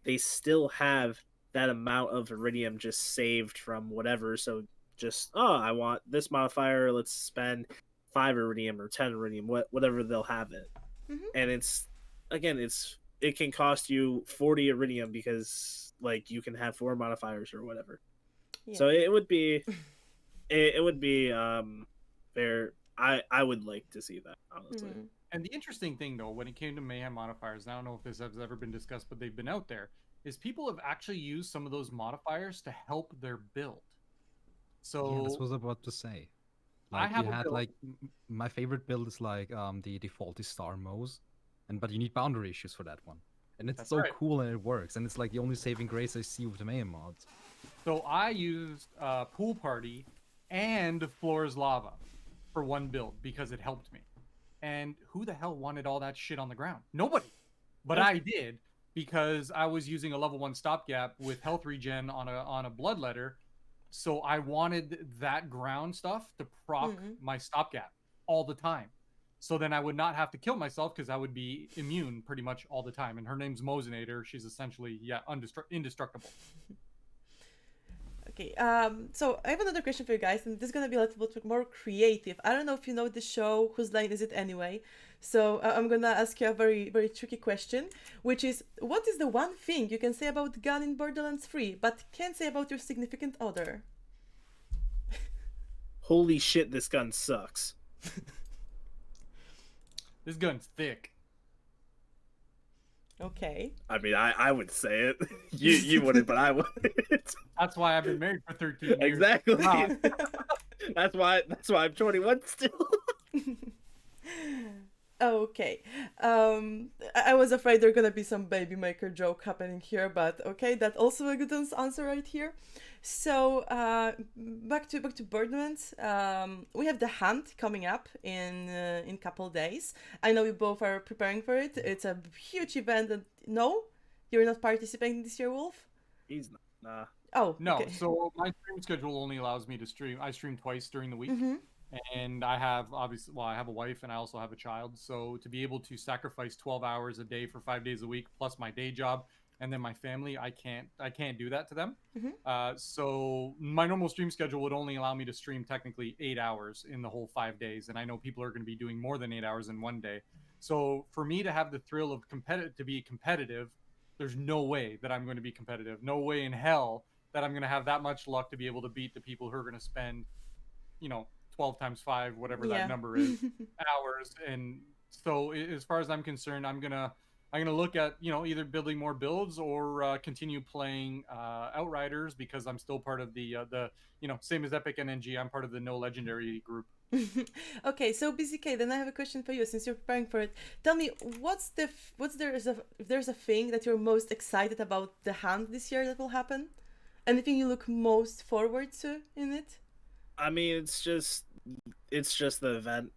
They still have that amount of Iridium just saved from whatever, so just, oh, I want this modifier, let's spend 5 Iridium or 10 Iridium, whatever they'll have it. And it's, again, it can cost you 40 Iridium because, like, you can have 4 modifiers or whatever. Yeah. So it would be fair. I would like to see that, honestly. And the interesting thing, though, when it came to Mayhem modifiers, and I don't know if this has ever been discussed, but they've been out there, is people have actually used some of those modifiers to help their build. So yeah, this was about to say. Like, you had like my favorite build is like the default is Star Mose, but you need boundary issues for that one, and it's so cool and it works, and it's like the only saving grace I see with the Mayhem mods. So I used Pool Party and Floor's Lava for one build because it helped me. And who the hell wanted all that shit on the ground? Nobody. But I did, because I was using a level 1 stopgap with health regen on a bloodletter. So I wanted that ground stuff to proc my stopgap all the time. So then I would not have to kill myself because I would be immune pretty much all the time. And her name's Mosinator. She's essentially, indestructible. Okay, so I have another question for you guys, and this is going to be a little bit more creative. I don't know if you know the show, Whose Line Is It Anyway? So I'm going to ask you a very, very tricky question, which is, what is the one thing you can say about the gun in Borderlands 3, but can't say about your significant other? Holy shit, this gun sucks. This gun's thick. Okay. I mean, I would say it. You wouldn't, but I would. That's why I've been married for 13 years. Exactly. Wow. That's why I'm 21 still. Okay. I was afraid there's gonna be some baby maker joke happening here, but okay, that's also a good answer right here. So back to Borderlands. We have the hunt coming up in couple days. I know we both are preparing for it. It's a huge event. And no, you're not participating this year, Wolf. He's not. Nah. Oh, No, okay. so my stream schedule only allows me to stream. I stream twice during the week, Mm-hmm. and I have obviously, well, I have a wife and I also have a child. So to be able to sacrifice 12 hours a day for 5 days a week, plus my day job and then my family, I can't do that to them. Mm-hmm. So my normal stream schedule would only allow me to stream technically 8 hours in the whole 5 days, and I know people are going to be doing more than 8 hours in one day. So for me to have the thrill of to be competitive, there's no way that I'm going to be competitive. No way in hell that I'm going to have that much luck to be able to beat the people who are going to spend, 12 times 5, whatever that Yeah. number is, hours. And so as far as I'm concerned, I'm gonna look at, either building more builds or continue playing Outriders, because I'm still part of the same as Epic NNG. I'm part of the no legendary group. Okay, so BZK, then I have a question for you since you're preparing for it. Tell me, what's there is a if there's a thing that you're most excited about the hunt this year that will happen? Anything you look most forward to in it? I mean, it's just the event.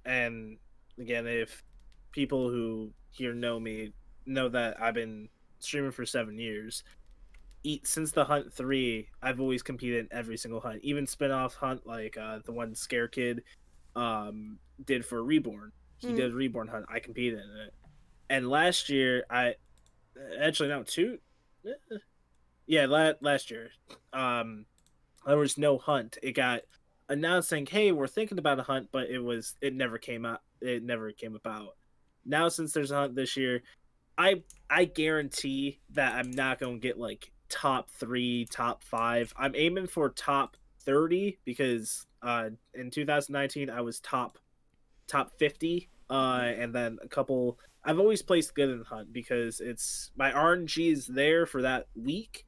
And again, if people who here know me know that I've been streaming for 7 years. Since the Hunt 3, I've always competed in every single hunt, even spin-off hunt like the one Scare Kid did for Reborn. He did Reborn hunt. I competed in it. And last year, I actually no two, yeah, last year, there was no hunt. It got announced saying, "Hey, we're thinking about a hunt," but it never came out. It never came about. Now, since there's a hunt this year, I guarantee that I'm not gonna get like top 3, top 5. I'm aiming for top 30 because in 2019 I was top 50, and then a couple. I've always placed good in the hunt because it's my RNG is there for that week,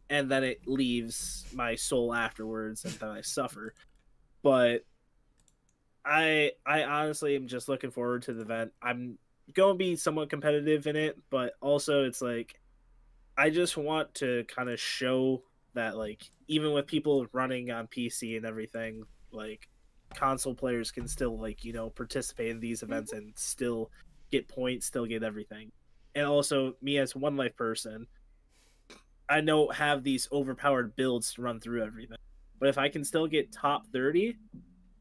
and then it leaves my soul afterwards, and then I suffer. But I honestly am just looking forward to the event. I'm going to be somewhat competitive in it, but also it's like I just want to kind of show that like even with people running on PC and everything, like console players can still like, participate in these events and still get points, still get everything. And also me as one life person, I don't have these overpowered builds to run through everything. But if I can still get top 30,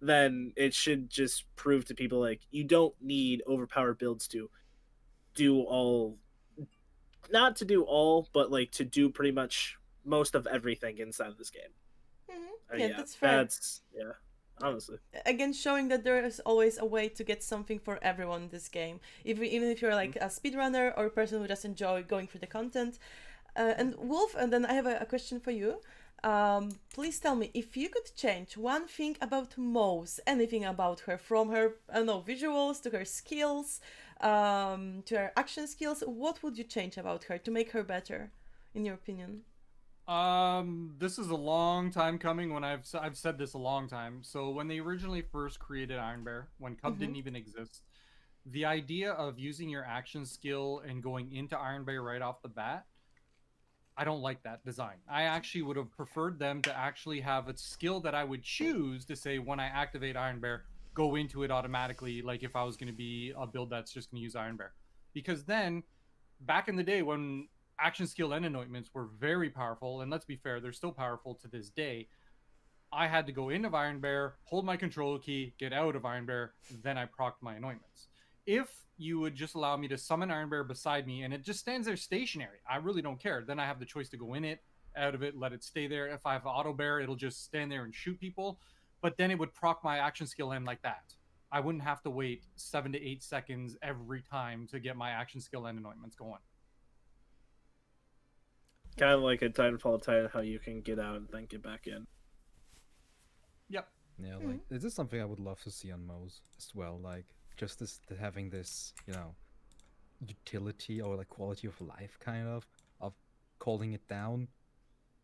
then it should just prove to people like you don't need overpowered builds to do all, not to do all, but like to do pretty much most of everything inside of this game. Yeah, that's fair. Yeah, honestly. Again, showing that there is always a way to get something for everyone in this game, even if you're like a speedrunner or a person who just enjoy going through the content. And Wolf, and then I have a question for you. Please tell me, if you could change one thing about Mose, anything about her, from her, I don't know, visuals to her skills, to her action skills, what would you change about her to make her better, in your opinion? This is a long time coming. When I've said this a long time. So when they originally first created Iron Bear, when Cub didn't even exist, the idea of using your action skill and going into Iron Bear right off the bat, I don't like that design. I actually would have preferred them to actually have a skill that I would choose to say when I activate Iron Bear, go into it automatically, like if I was going to be a build that's just going to use Iron Bear. Because then, back in the day when action skill and anointments were very powerful, and let's be fair, they're still powerful to this day, I had to go into Iron Bear, hold my control key, get out of Iron Bear, then I procced my anointments. If you would just allow me to summon Iron Bear beside me and it just stands there stationary, I really don't care. Then I have the choice to go in it, out of it, let it stay there. If I have auto bear, it'll just stand there and shoot people. But then it would proc my action skill in like that. I wouldn't have to wait 7 to 8 seconds every time to get my action skill and anointments going. Kind of like a Titanfall Titan, how you can get out and then get back in. Yep. Yeah, like this is something I would love to see on Mose as well. Like just this having this, utility or like quality of life kind of calling it down,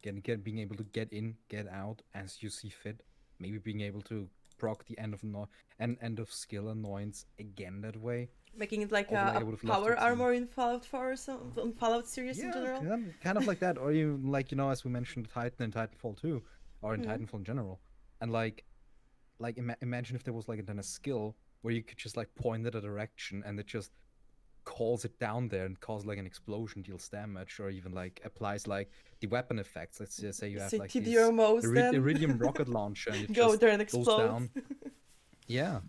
being able to get in, get out as you see fit. Maybe being able to proc the end of skill annoyance again that way. Making it like Although I a would have loved power to see- armor in Fallout 4 or something, in Fallout series in Yeah, general. kind of like that, or even like as we mentioned, Titan in Titanfall 2, or in Titanfall in general, and imagine if there was like then a skill where you could just like point at a direction and it just calls it down there and causes like an explosion, deals damage, or even like applies like the weapon effects. Let's just say you have like this iridium rocket launcher and it go just there and goes explode. down. Yeah,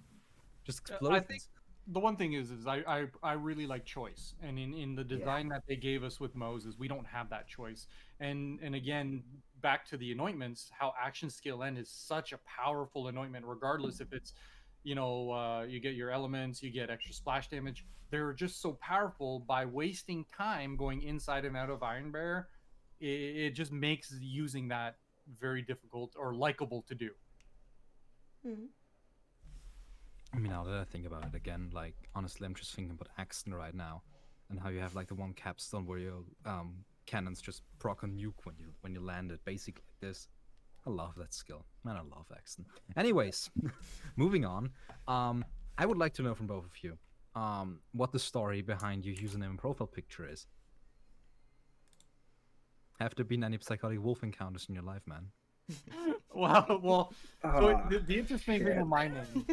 just explodes. I think the one thing is I really like choice, and in the design that they gave us with Moses, we don't have that choice. And again, back to the anointments, how action skill end is such a powerful anointment, regardless if it's you get your elements, you get extra splash damage. They're just so powerful. By wasting time going inside and out of Iron Bear, it just makes using that very difficult or likable to do. I mean, now that I think about it again, like honestly, I'm just thinking about Axton right now, and how you have like the one capstone where your cannons just proc a nuke when you land it, basically like this. I love that skill, man. I love Axton. Anyways, moving on. I would like to know from both of you, what the story behind your username and profile picture is. Have there been any Psychotic Wolf encounters in your life, man? Well, so the interesting thing with my name,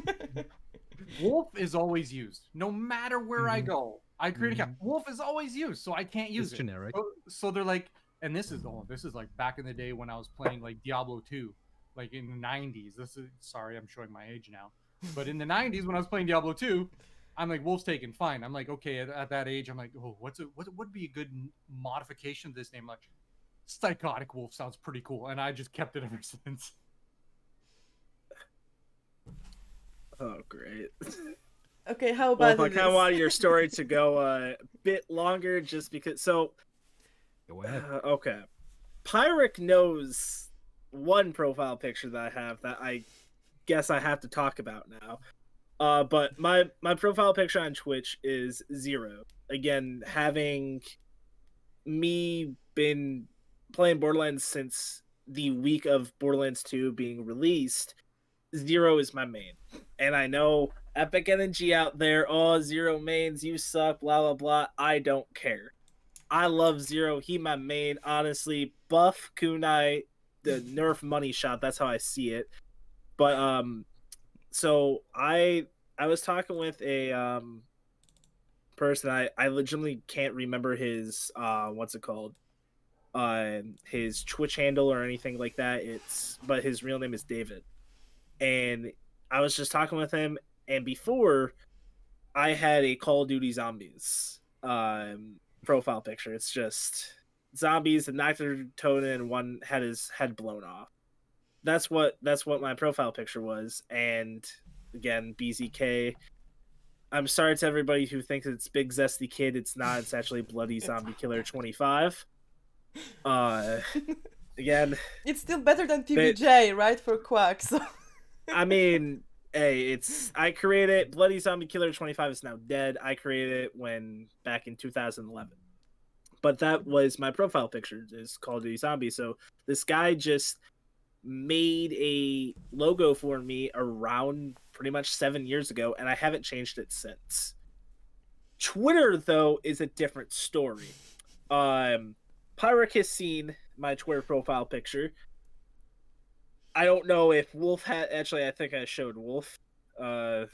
Wolf is always used. No matter where I go, I create a account. Wolf is always used, so I can't use It's it. generic. So they're like, and this is like back in the day when I was playing like Diablo 2, like in the 90s. Sorry, I'm showing my age now. But in the 90s when I was playing Diablo 2, I'm like, Wolf's taken, fine. I'm like, okay, at that age, I'm like, oh, what would be a good modification of this name? Like, Psychotic Wolf sounds pretty cool, and I just kept it ever since. Oh, great. Okay, how about I kind of wanted your story to go a bit longer, just because. So, Go ahead. Okay, Pyric knows one profile picture that I have that I guess I have to talk about now. But my profile picture on Twitch is Zero. Again, having me been playing Borderlands since the week of Borderlands 2 being released, Zero is my main. And I know Epic Energy out there, oh, Zero mains, you suck, blah, blah, blah. I don't care. I love Zero. He my main, honestly. Buff Kunai, the nerf money shot, that's how I see it. But, so I was talking with a, person, I legitimately can't remember his, what's it called? His Twitch handle or anything like that. But his real name is David. And I was just talking with him, and before I had a Call of Duty Zombies profile picture. It's just zombies and knocked their totem and one had his head blown off. That's what my profile picture was. And again, BZK. I'm sorry to everybody who thinks it's Big Zesty Kid. It's not. It's actually Bloody Zombie Killer 25. Again, it's still better than PBJ, right? For Quack. So. I mean, hey, I created Bloody Zombie Killer 25 is now dead. I created it back in 2011. But that was my profile picture, is Call of Duty Zombie. So this guy just made a logo for me around pretty much 7 years ago, and I haven't changed it since. Twitter, though, is a different story. Pyric has seen my Twitter profile picture. I don't know if Wolf had. Actually, I think I showed Wolf. The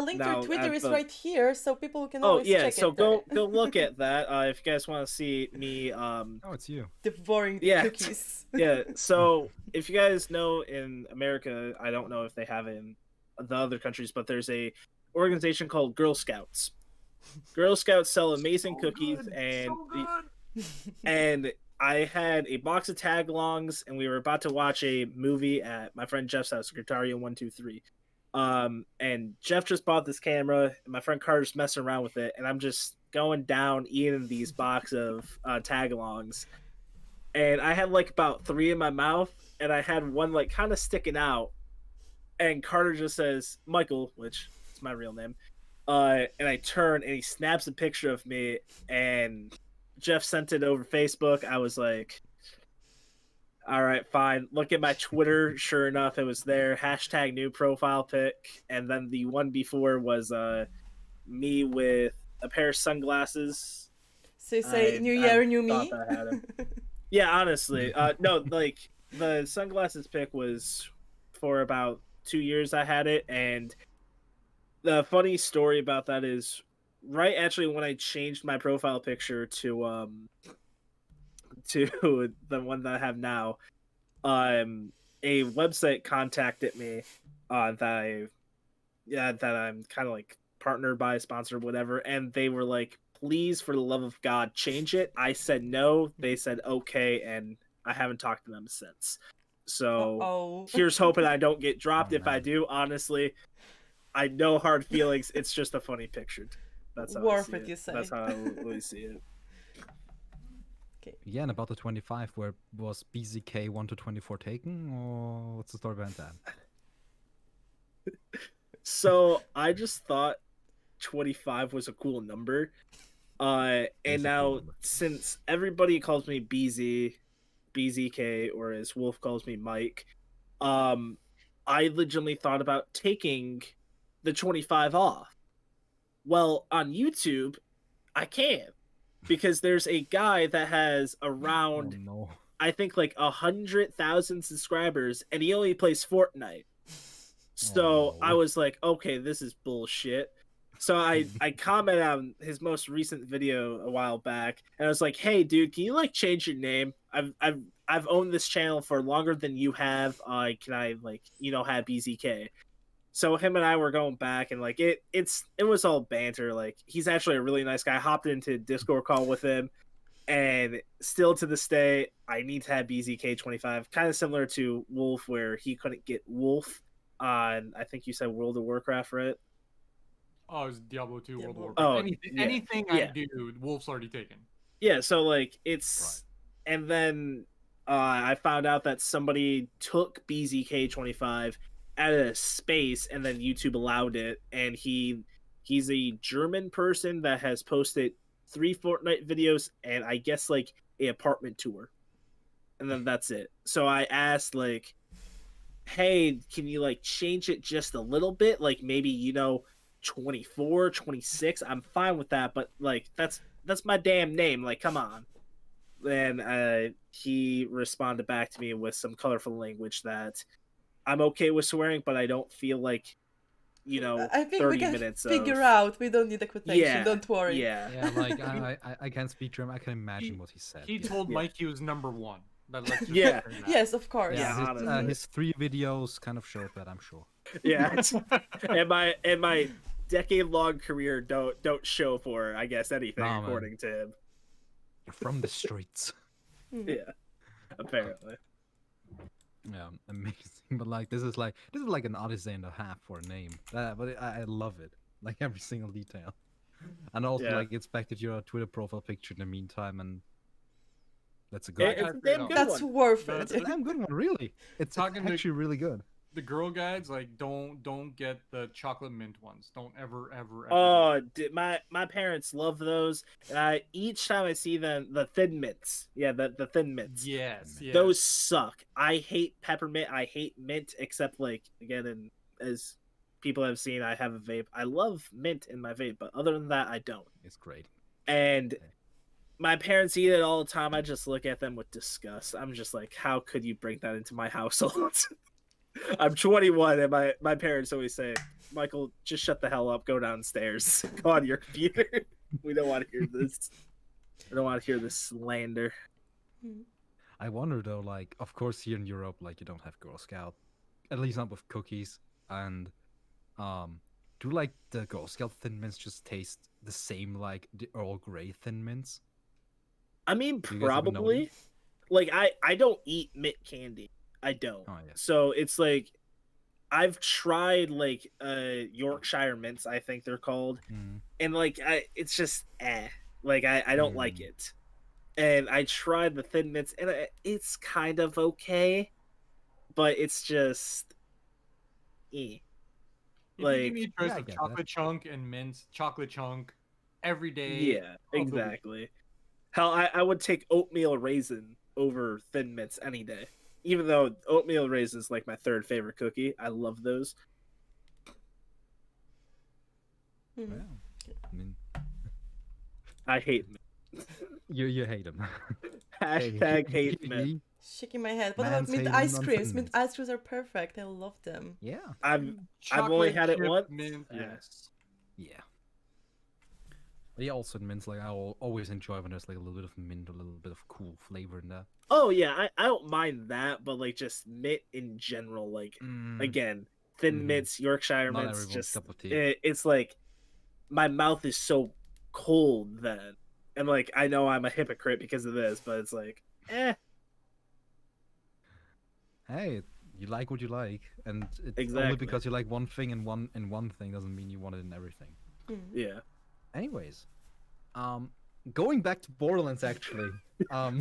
link to Twitter is right here, so people can always check it. So go look at that if you guys want to see me. Oh, it's you. Devouring cookies. Yeah. So if you guys know, in America, I don't know if they have it in the other countries, but there's a organization called Girl Scouts. Girl Scouts sell amazing cookies, and I had a box of tag-alongs, and we were about to watch a movie at my friend Jeff's house, Secretaria 123. And Jeff just bought this camera, and my friend Carter's messing around with it, and I'm just going down eating these box of tag-alongs. And I had like about 3 in my mouth, and I had one like kind of sticking out. And Carter just says, Michael, which is my real name. And I turn, and he snaps a picture of me, and Jeff sent it over Facebook. I was like, All right, fine. Look at my Twitter. Sure enough, it was there. Hashtag new profile pic. And then the one before was me with a pair of sunglasses. So you say New I Year, New thought Me. that I had them. Yeah, honestly. No, like the sunglasses pic was for about 2 years I had it. And the funny story about that is right actually when I changed my profile picture to the one that I have now, a website contacted me that I'm kind of like partnered by, sponsored, whatever, and they were like, please, for the love of God, change it. I said no. They said okay, and I haven't talked to them since. So Oh. here's hoping I don't get dropped. Oh, If I man. do, honestly, I know hard feelings. It's just a funny picture. That's how I Worth see it, you say. That's how I really see it. Yeah, and about the 25, where was BZK 1 to 24 taken, or what's the story behind that? So I just thought 25 was a cool number. And It's a cool now number. since everybody calls me BZK, or as Wolf calls me Mike, I legitimately thought about taking the 25 off. Well, on YouTube, I can't because there's a guy that has Oh around no. I think like 100,000 subscribers, and he only plays Fortnite. So I no. was like, okay, this is bullshit. So I commented on his most recent video a while back, and I was like, hey, dude, can you like change your name? I've owned this channel for longer than you have. Can I like have BZK? So him and I were going back, and like it was all banter. Like he's actually a really nice guy. I hopped into a Discord call with him, and still to this day, I need to have bzk25. Kind of similar to Wolf, where he couldn't get Wolf on, I think you said World of Warcraft, right? Oh, it's Diablo 2, World of Diablo. Warcraft. Oh, Anything, yeah. anything I Yeah. do, Wolf's already taken. Yeah, so like it's and then I found out that somebody took bzk25 out of space, and then YouTube allowed it, and he's a German person that has posted 3 Fortnite videos and I guess like a apartment tour, and then that's it. So I asked like, hey, can you like change it just a little bit, like maybe 24, 26? I'm fine with that, but like that's my damn name, like come on. Then he responded back to me with some colorful language that I'm okay with swearing, but I don't feel like I think 30 we can minutes figure of out. We don't need a quotation. yeah, Don't worry. Yeah, like I can't speak German. I can imagine what he said. He yeah. told Yeah. Mike he was number one. Let's just Yeah. say that. Yes, of course. Yeah, Yeah, honestly. his 3 videos kind of showed that, I'm sure. yeah. and my decade-long career don't show for, I guess, anything, Nah, man. according to him. You're from the streets. Yeah, apparently. Yeah, amazing. But like this is like an odyssey and a half for a name. But I love it. Like every single detail. And also Yeah. like it's back to your Twitter profile picture in the meantime, and that's a good It's a one. damn good That's one. worth That's it. a damn good one, really. It's Talking to- actually really good. The girl guides, like, don't get the chocolate mint ones. Don't ever. Oh, my parents love those, and each time I see them, the Thin Mints, the Thin Mints, Yes, yes. those suck. I hate peppermint. I hate mint, except like again, and as people have seen, I have a vape. I love mint in my vape, but other than that, I don't. It's great. And my parents eat it all the time. I just look at them with disgust. I'm just like, how could you bring that into my household? I'm 21, and my parents always say, Michael, just shut the hell up, go downstairs, go on your computer. We don't want to hear this. I don't want to hear this slander. I wonder though, like, of course here in Europe, like you don't have Girl Scout, at least not with cookies. And do like the Girl Scout Thin Mints just taste the same like the Earl Grey Thin Mints? I mean, Do you guys even know probably. Like, I don't eat mint candy. I don't. Oh yeah. So it's like, I've tried like Yorkshire mints, I think they're called, and like it's just like I don't like it. And I tried the Thin Mints, and it's kind of okay, but it's just If like, you give me a choice yeah, I of get chocolate chunk and mint, chocolate chunk every day. yeah, of the week. exactly. Hell, I would take oatmeal raisin over Thin Mints any day. Even though oatmeal raisin is like my third favorite cookie, I love those. Mhm. Yeah. I mean, I hate mint. you hate them. Hashtag hate mint. me. Shaking my head. What Man's about mint hating ice on creams? Thin Mint Mints. ice creams are perfect. I love them. Yeah. I've Chocolate only had it chip once. mint, Yeah. yes. Yeah. But yeah, also in mints, like I always enjoy when there's like a little bit of mint, a little bit of cool flavor in there. Oh yeah, I don't mind that, but like just mint in general, like again, Thin Mhm. Mints, Yorkshire Not Mints, everyone's just cup of tea. it's like my mouth is so cold then, and like I know I'm a hypocrite because of this, but it's like, Hey, you like what you like, and it's only Exactly. because you like one thing and one thing doesn't mean you want it in everything. Mhm. yeah. Anyways, going back to Borderlands actually,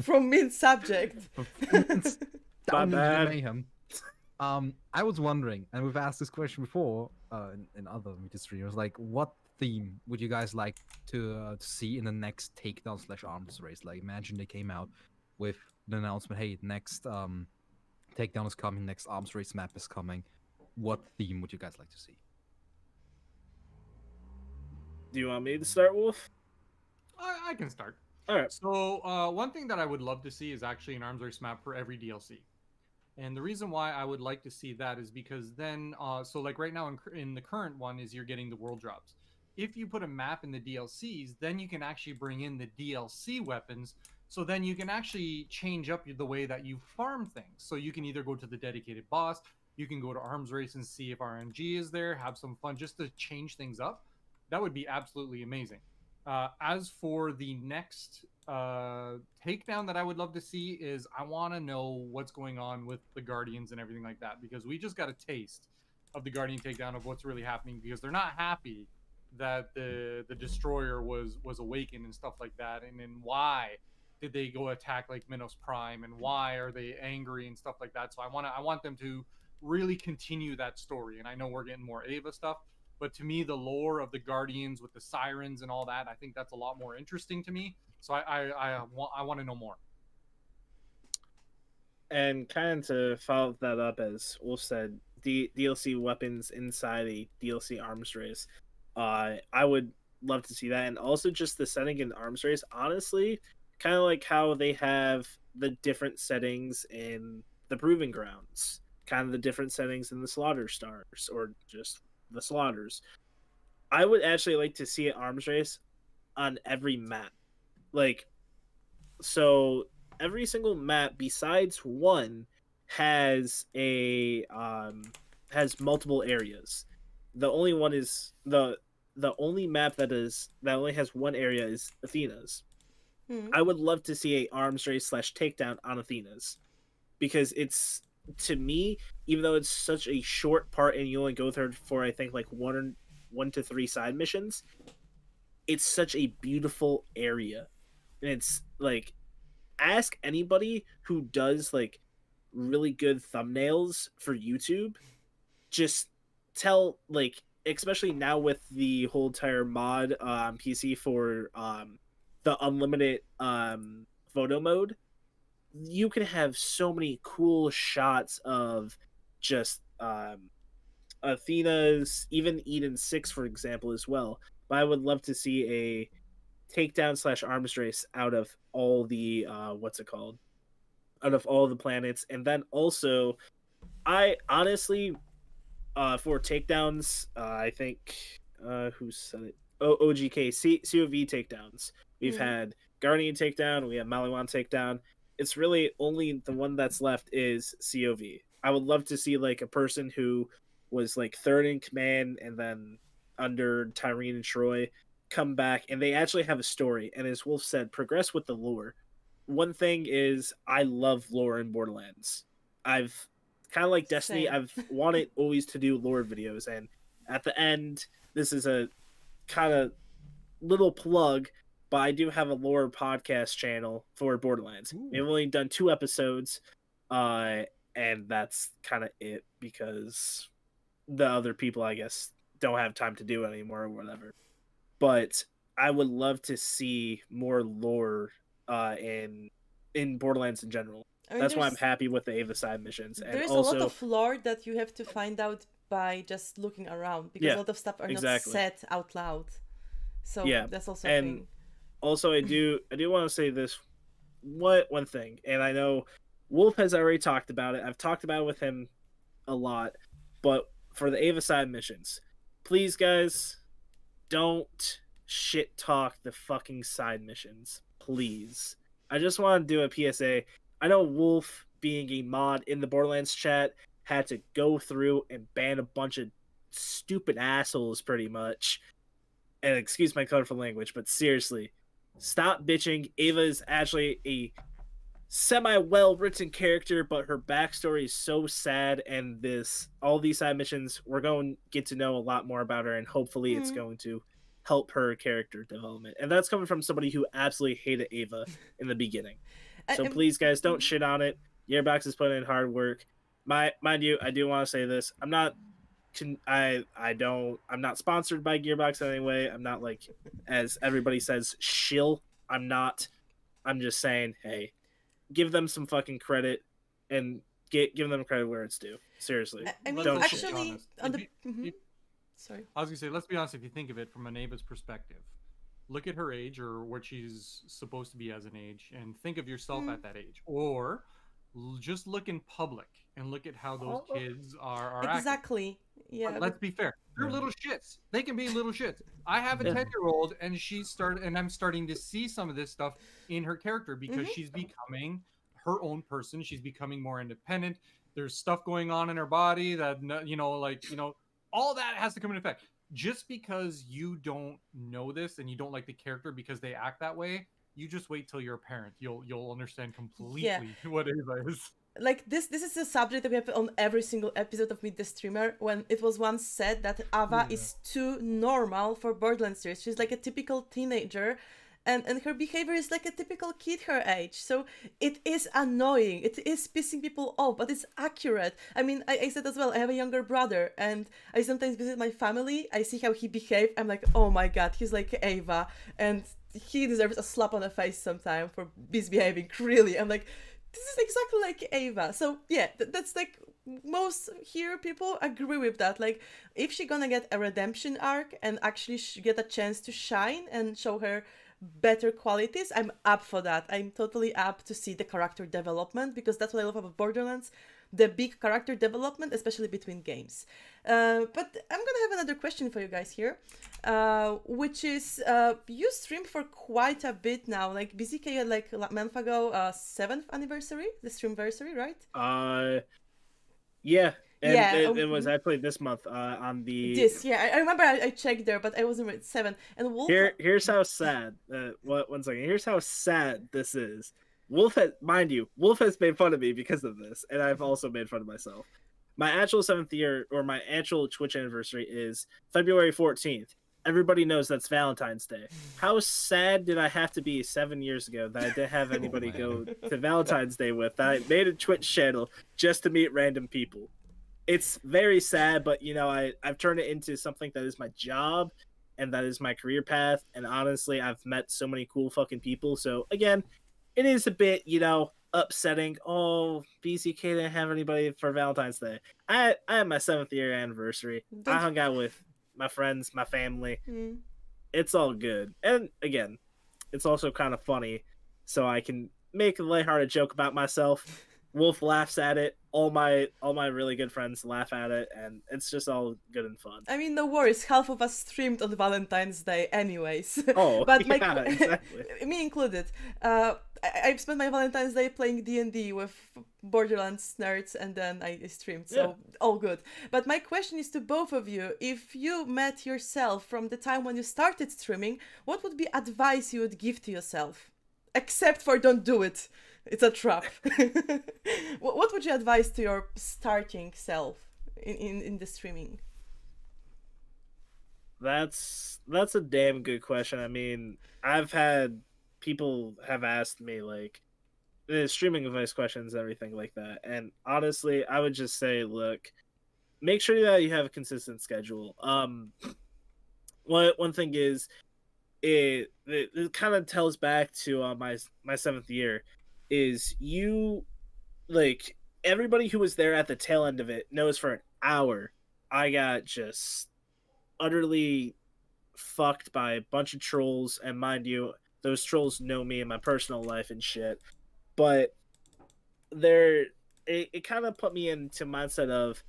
From mint subject. performance My down into the bad. mayhem. I was wondering, and we've asked this question before, in other media streamers, like, what theme would you guys like to see in the next takedown/arms race? Like, imagine they came out with the announcement, hey, next takedown is coming, next arms race map is coming. What theme would you guys like to see? Do you want me to start, Wolf? I can start. All right. So one thing that I would love to see is actually an arms race map for every DLC. And the reason why I would like to see that is because then, so like right now in the current one is you're getting the world drops. If you put a map in the DLCs, then you can actually bring in the DLC weapons. So then you can actually change up the way that you farm things. So you can either go to the dedicated boss, you can go to arms race and see if RNG is there, have some fun just to change things up. That would be absolutely amazing. As for the next takedown that I would love to see is I want to know what's going on with the Guardians and everything like that, because we just got a taste of the Guardian takedown of what's really happening, because they're not happy that the destroyer was awakened and stuff like that. And then why did they go attack like Minos Prime, and why are they angry and stuff like that? So I want them to really continue that story. And I know we're getting more Ava stuff, but to me, the lore of the Guardians with the sirens and all that, I think that's a lot more interesting to me. So I want to know more. And kind of to follow that up, as Wolf said, DLC weapons inside a DLC arms race. I would love to see that, and also just the setting in arms race. Honestly, kind of like how they have the different settings in the Proving Grounds, kind of the different settings in the Slaughter Stars, or just the Slaughters. I would actually like to see an arms race on every map, like so every single map besides one has a has multiple areas. The only one is the only map that only has one area is Athena's. Mhm. I would love to see a arms race / takedown on Athena's, because it's, to me, even though it's such a short part and you only go there for I think like one to three side missions, it's such a beautiful area, and it's like, ask anybody who does like really good thumbnails for YouTube. Just tell, like, especially now with the whole entire mod on PC for the unlimited photo mode, you can have so many cool shots of just Athena's, even Eden 6, for example, as well. But I would love to see a takedown / arms race out of all the what's it called, out of all the planets. And then also, I honestly, for takedowns, I think who said it, OGK, COV takedowns, we've Mhm. had Guardian takedown, we have Maliwan takedown. It's really only the one that's left is COV. I would love to see like a person who was like third in command and then under Tyrene and Troy come back, and they actually have a story, and as Wolf said, progress with the lore. One thing is, I love lore in Borderlands. I've kind of like Destiny, Same. I've wanted always to do lore videos, and at the end, this is a kind of little plug, but I do have a lore podcast channel for Borderlands. Ooh. We've only done 2 episodes, and that's kind of it, because the other people, I guess, don't have time to do it anymore or whatever. But I would love to see more lore in in Borderlands in general. I mean, That's why I'm happy with the Ava side missions. And there's also, a lot of lore that you have to find out by just looking around, because yeah, a lot of stuff are not exactly. said out loud. So Yeah, that's also a and thing. also I do want to say this one thing, and I know Wolf has already talked about it. I've talked about it with him a lot, but for the Ava side missions, please guys, don't shit talk the fucking side missions, please. I just want to do a PSA. I know Wolf, being a mod in the Borderlands chat, had to go through and ban a bunch of stupid assholes pretty much. And excuse my colorful language, but seriously, stop bitching. Ava is actually a semi well written character, but her backstory is so sad, and all these side missions, we're going to get to know a lot more about her, and hopefully it's going to help her character development. And that's coming from somebody who absolutely hated Ava in the beginning. So please guys, don't shit on it. Gearbox is putting in hard work. Mind you, I do want to say this. I'm not sponsored by Gearbox in any way. I'm not like, as everybody says, shill. I'm not. I'm just saying, hey, give them some fucking credit and give them credit where it's due. Seriously. I mean, don't actually, on the sorry. I was gonna say, let's be honest. If you think of it from an Ava's perspective, look at her age or what she's supposed to be as an age, and think of yourself at that age, or just look in public and look at how those kids are exactly acting. Yeah, let's be fair, they're little shits. They can be little shits. I have a 10-year-old, and I'm starting to see some of this stuff in her character, because she's becoming her own person. She's becoming more independent. There's stuff going on in her body that, all that has to come into effect. Just because you don't know this and you don't like the character because they act that way, you just wait till you're a parent. You'll understand completely what Ava is. Like this is a subject that we have on every single episode of Meet the Streamer, when it was once said that Ava is too normal for Borderlands series. She's like a typical teenager, and her behavior is like a typical kid her age. So it is annoying. It is pissing people off, but it's accurate. I mean, I said as well, I have a younger brother, and I sometimes visit my family. I see how he behaves. I'm like, oh my god, he's like Ava, and he deserves a slap on the face sometime for misbehaving. Really, I'm like, this is exactly like Ava. So yeah, that's like, most here people agree with that. Like, if she's gonna get a redemption arc and actually get a chance to shine and show her better qualities, I'm up for that. I'm totally up to see the character development, because that's what I love about Borderlands, the big character development, especially between games. But I'm gonna have another question for you guys here, which is, you streamed for quite a bit now. Like bzk had like a month ago, 7th anniversary, the streamversary, right? Yeah. And yeah, it was actually this month on the this. Yeah, I remember I checked there, but I wasn't right. 7. And Wolf. Here's how sad. One second. Here's how sad this is. Wolf has made fun of me because of this, and I've also made fun of myself. My actual 7th year, or my actual Twitch anniversary, is February 14th. Everybody knows that's Valentine's Day. How sad did I have to be 7 years ago that I didn't have anybody go to Valentine's Day with? That I made a Twitch channel just to meet random people. It's very sad, but I've turned it into something that is my job and that is my career path. And honestly, I've met so many cool fucking people. So again, it is a bit, upsetting. Oh, bzk didn't have anybody for Valentine's Day. I had my 7th year anniversary. I hung out with my friends, my family. It's all good. And again, it's also kind of funny, so I can make a lighthearted joke about myself. Wolf laughs at it. All my really good friends laugh at it, and it's just all good and fun. I mean, no worries. Half of us streamed on Valentine's Day, anyways. Oh, but exactly. Me included. I've spent my Valentine's Day playing D&D with Borderlands nerds, and then I streamed. So all good. But my question is to both of you: if you met yourself from the time when you started streaming, what would be advice you would give to yourself? Except for don't do it. It's a trap. What would you advise to your starting self in the streaming? That's a damn good question. I mean, I've had people have asked me like streaming advice questions, everything like that. And honestly, I would just say, look, make sure that you have a consistent schedule. One thing is, it kind of tells back to my 7th year. is you, like, everybody who was there at the tail end of it knows for an hour I got just utterly fucked by a bunch of trolls, and mind you, those trolls know me in my personal life and shit. But it kind of put me into mindset of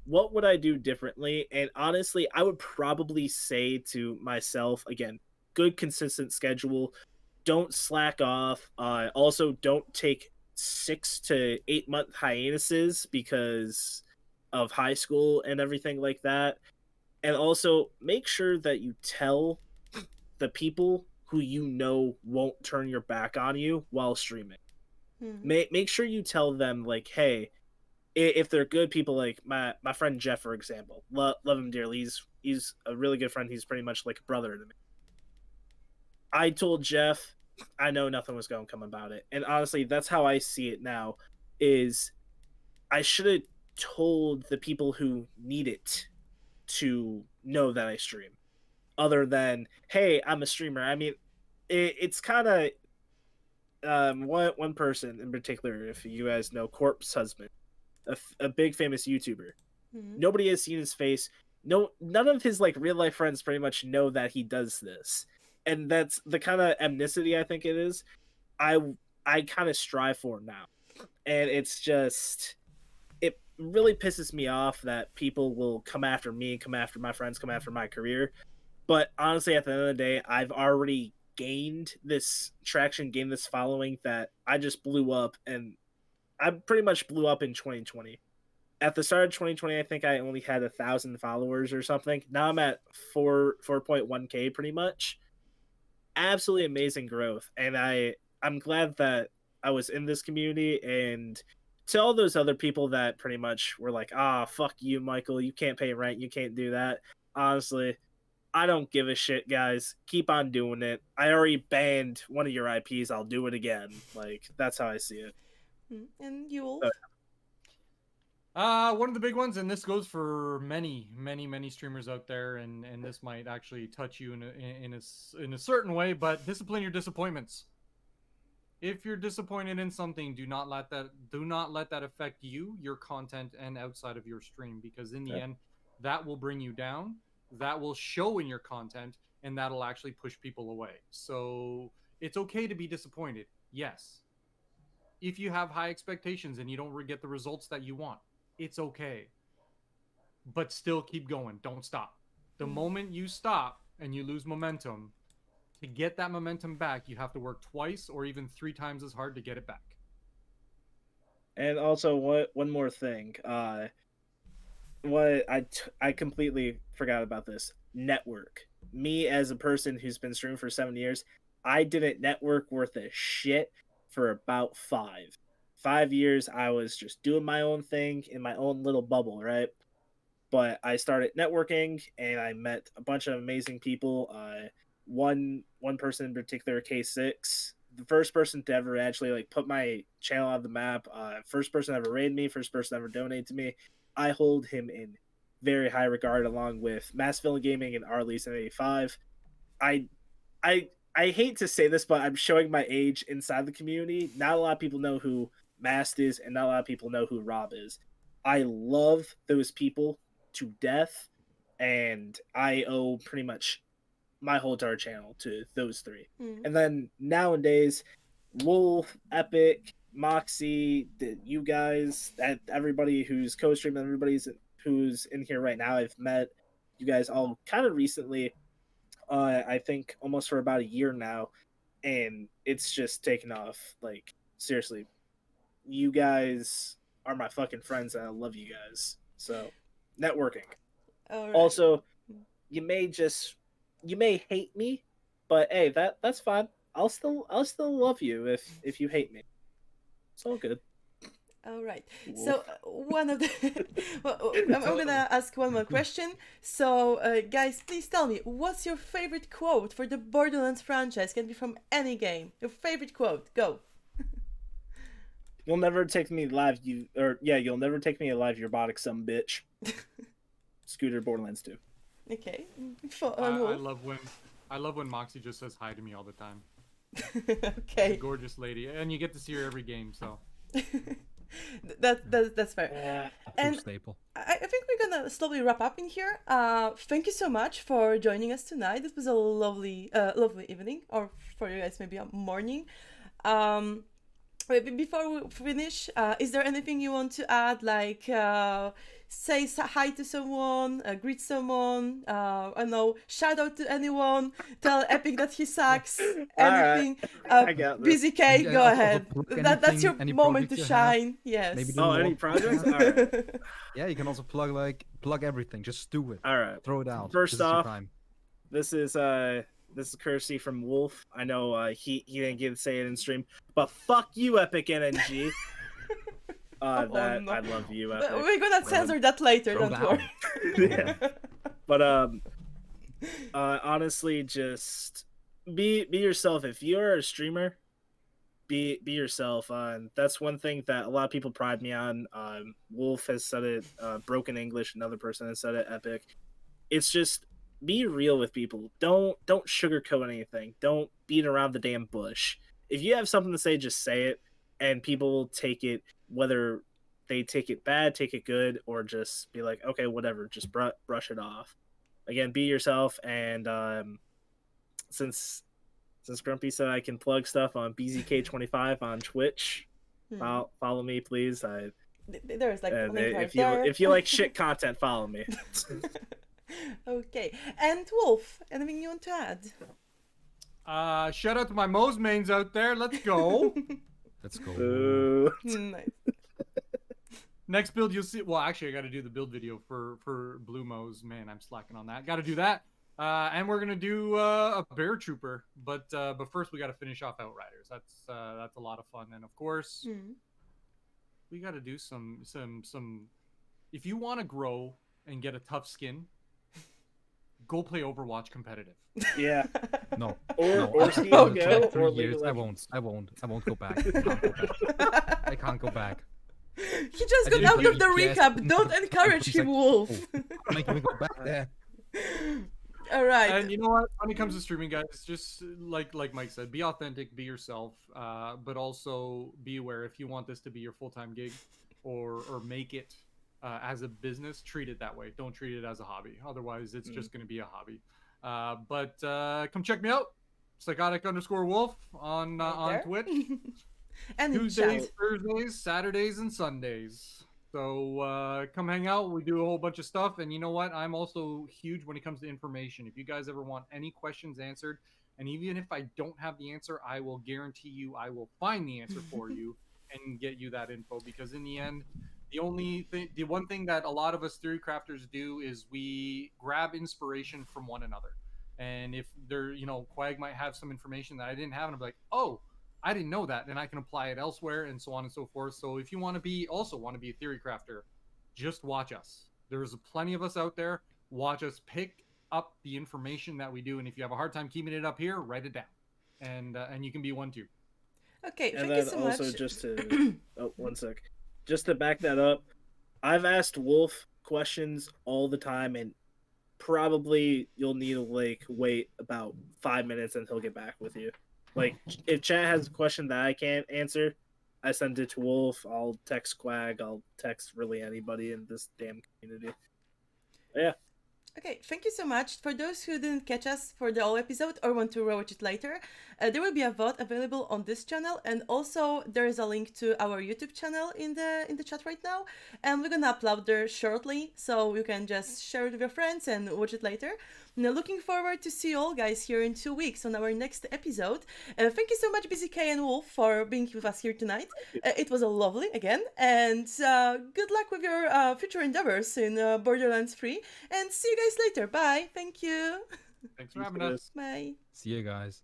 what would I do differently? And honestly, I would probably say to myself again, good consistent schedule. Don't slack off. Also, don't take 6 to 8 month hiatuses because of high school and everything like that. And also, make sure that you tell the people who you know won't turn your back on you while streaming. Hmm. Make sure you tell them, like, hey, if they're good people, like my friend Jeff, for example, love him dearly. He's a really good friend. He's pretty much like a brother to me. I told Jeff I know nothing was going to come about it, and honestly, that's how I see it now. Is I should have told the people who need it to know that I stream, other than hey, I'm a streamer. I mean, it's kind of one person in particular. If you guys know Corpse Husband, a big famous YouTuber. Hmm. Nobody has seen his face. No, none of his like real life friends pretty much know that he does this, and that's the kind of amnicity I think it is. I I kind of strive for now, and it's just it really pisses me off that people will come after me, come after my friends, come after my career. But honestly, at the end of the day, I've already gained this traction, gained this following that I just blew up, and I pretty much blew up in 2020. At the start of 2020, I think I only had 1,000 followers or something. Now I'm at 4.1k pretty much. Absolutely amazing growth, and I'm glad that I was in this community. And to all those other people that pretty much were like, "Ah, fuck you, Michael. You can't pay rent. You can't do that." Honestly, I don't give a shit, guys. Keep on doing it. I already banned one of your IPs. I'll do it again. Like that's how I see it. Hmm. And you, Uh, Wolf? One of the big ones, and this goes for many streamers out there, and this might actually touch you in a certain way, but discipline your disappointments. If you're disappointed in something, do not let that affect you, your content, and outside of your stream, because in the Yeah. end, that will bring you down. That will show in your content, and that'll actually push people away. So it's okay to be disappointed. Yes, if you have high expectations and you don't get the results that you want, it's okay. But still keep going. Don't stop. The Hmm. moment you stop and you lose momentum, to get that momentum back, you have to work twice or even 3 times as hard to get it back. And also, one more thing. What I completely forgot about this network. Me as a person who's been streaming for 7 years, I didn't network worth a shit for about 5 years. I was just doing my own thing in my own little bubble, right? But I started networking and I met a bunch of amazing people. One person in particular, K6, the first person to ever actually like put my channel on the map. First person ever raid me, first person ever donate to me. I hold him in very high regard, along with Mass Villain Gaming and Arley785. I I hate to say this, but I'm showing my age inside the community. Not a lot of people know who Mast is, and not a lot of people know who Rob is. I love those people to death, and I owe pretty much my whole entire channel to those three. Hmm. And then nowadays, Wolf, Epic, Moxie, you guys, everybody who's co-streaming, everybody's who's in here right now, I've met you guys all kind of recently. I think almost for about a year now, and it's just taken off. Like seriously, you guys are my fucking friends, and I love you guys. So, networking. All right. Also, you may just you may hate me, but hey, that's fine. I'll still love you if you hate me. It's all good. All right. So Wolf. one of the I'm gonna ask one more question. So guys, please tell me what's your favorite quote for the Borderlands franchise? Can be from any game. Your favorite quote. Go. You'll never take me alive, you'll never take me alive, you robotic some bitch. Scooter Borderlands 2. Okay. For I Wolf. love when Moxie just says hi to me all the time. She's a Okay. gorgeous lady, and you get to see her every game. So That's fair. Yeah. A true And staple. I think we're gonna slowly wrap up in here. Thank you so much for joining us tonight. It was a lovely evening, or for you guys maybe a morning. Um, before we finish, is there anything you want to add? Like say hi to someone, greet someone. I don't know, shout out to anyone. Tell Epic that he sucks. Anything. I got this. BZK, go Also ahead. plug That's your anything, any moment to projects you have. shine. Yes. Maybe the Oh, log any you projects? have. All right. Yeah, you can also plug everything. Just do it. All right. Throw it out. First This is your off, time. This is courtesy from Wolf. I know he didn't get to say it in stream, but fuck you, Epic NNG. Oh, that no. I love you, But Epic. we're gonna censor that later, throw don't down. worry. Yeah. But honestly, just be yourself. If you're a streamer, be yourself. That's one thing that a lot of people pride me on. Wolf has said it. Broken English, another person has said it. Epic. It's just be real with people. Don't sugarcoat anything. Don't beat around the damn bush. If you have something to say, just say it, and people will take it. Whether they take it bad, take it good, or just be like, okay, whatever. Just brush it off. Again, be yourself. And since Grumpy said I can plug stuff on bzk25 on Twitch, follow me, please. There's like a link right if there. you like shit content, follow me. Okay. And Wolf, anything you want to add? shout out to my Mo's mains out there. Let's go. Let's go. Ooh. Nice. Next build you'll see. Well, actually, I got to do the build video for Blue Mo's. Man, I'm slacking on that. Got to do that. And we're gonna do a Bear Trooper, but first we got to finish off Outriders. That's a lot of fun, and of course we got to do some. If you want to grow and get a tough skin, go play Overwatch competitive. Yeah. No. Or no. or After CS:GO 3 or years, League of I Legends. won't go back. I can't go back. I can't go back. He just I got didn't out play of the CS recap. Don't for encourage 3 him, seconds. Wolf. I'm making me go back there. All right. And you know what? When it comes to streaming, guys, just like Mike said, be authentic, be yourself, but also be aware if you want this to be your full-time gig, or make it as a business, treat it that way. Don't treat it as a hobby. Otherwise, it's just going to be a hobby. But come check me out, Psychotic_Wolf on Right there. Twitch. And in Tuesdays, chat. Thursdays, Saturdays, and Sundays. So come hang out. We do a whole bunch of stuff. And you know what? I'm also huge when it comes to information. If you guys ever want any questions answered, and even if I don't have the answer, I will guarantee you I will find the answer for you and get you that info. Because in the end, the one thing that a lot of us theory crafters do is we grab inspiration from one another. And if there, Quag might have some information that I didn't have, and I'm like, oh, I didn't know that, and I can apply it elsewhere, and so on and so forth. So if you want to be a theory crafter, just watch us. There's plenty of us out there. Watch us pick up the information that we do, and if you have a hard time keeping it up here, write it down, and you can be one too. Okay, And thank you then so also much. just to one sec, just to back that up, I've asked Wolf questions all the time, and probably you'll need to wait about 5 minutes and he'll get back with you. Like, if chat has a question that I can't answer, I send it to Wolf. I'll text Quag. I'll text really anybody in this damn community. Yeah. Okay, thank you so much. For those who didn't catch us for the whole episode or want to rewatch it later, there will be a vote available on this channel, and also there is a link to our YouTube channel in the chat right now, and we're gonna upload there shortly, so you can just share it with your friends and watch it later. Now, looking forward to see you all guys here in 2 weeks on our next episode. Thank you so much, BZK and Wolf, for being with us here tonight. It was a lovely again, and good luck with your future endeavors in Borderlands 3. And see you guys later. Bye. Thank you. Thanks for having us. Bye. See you guys.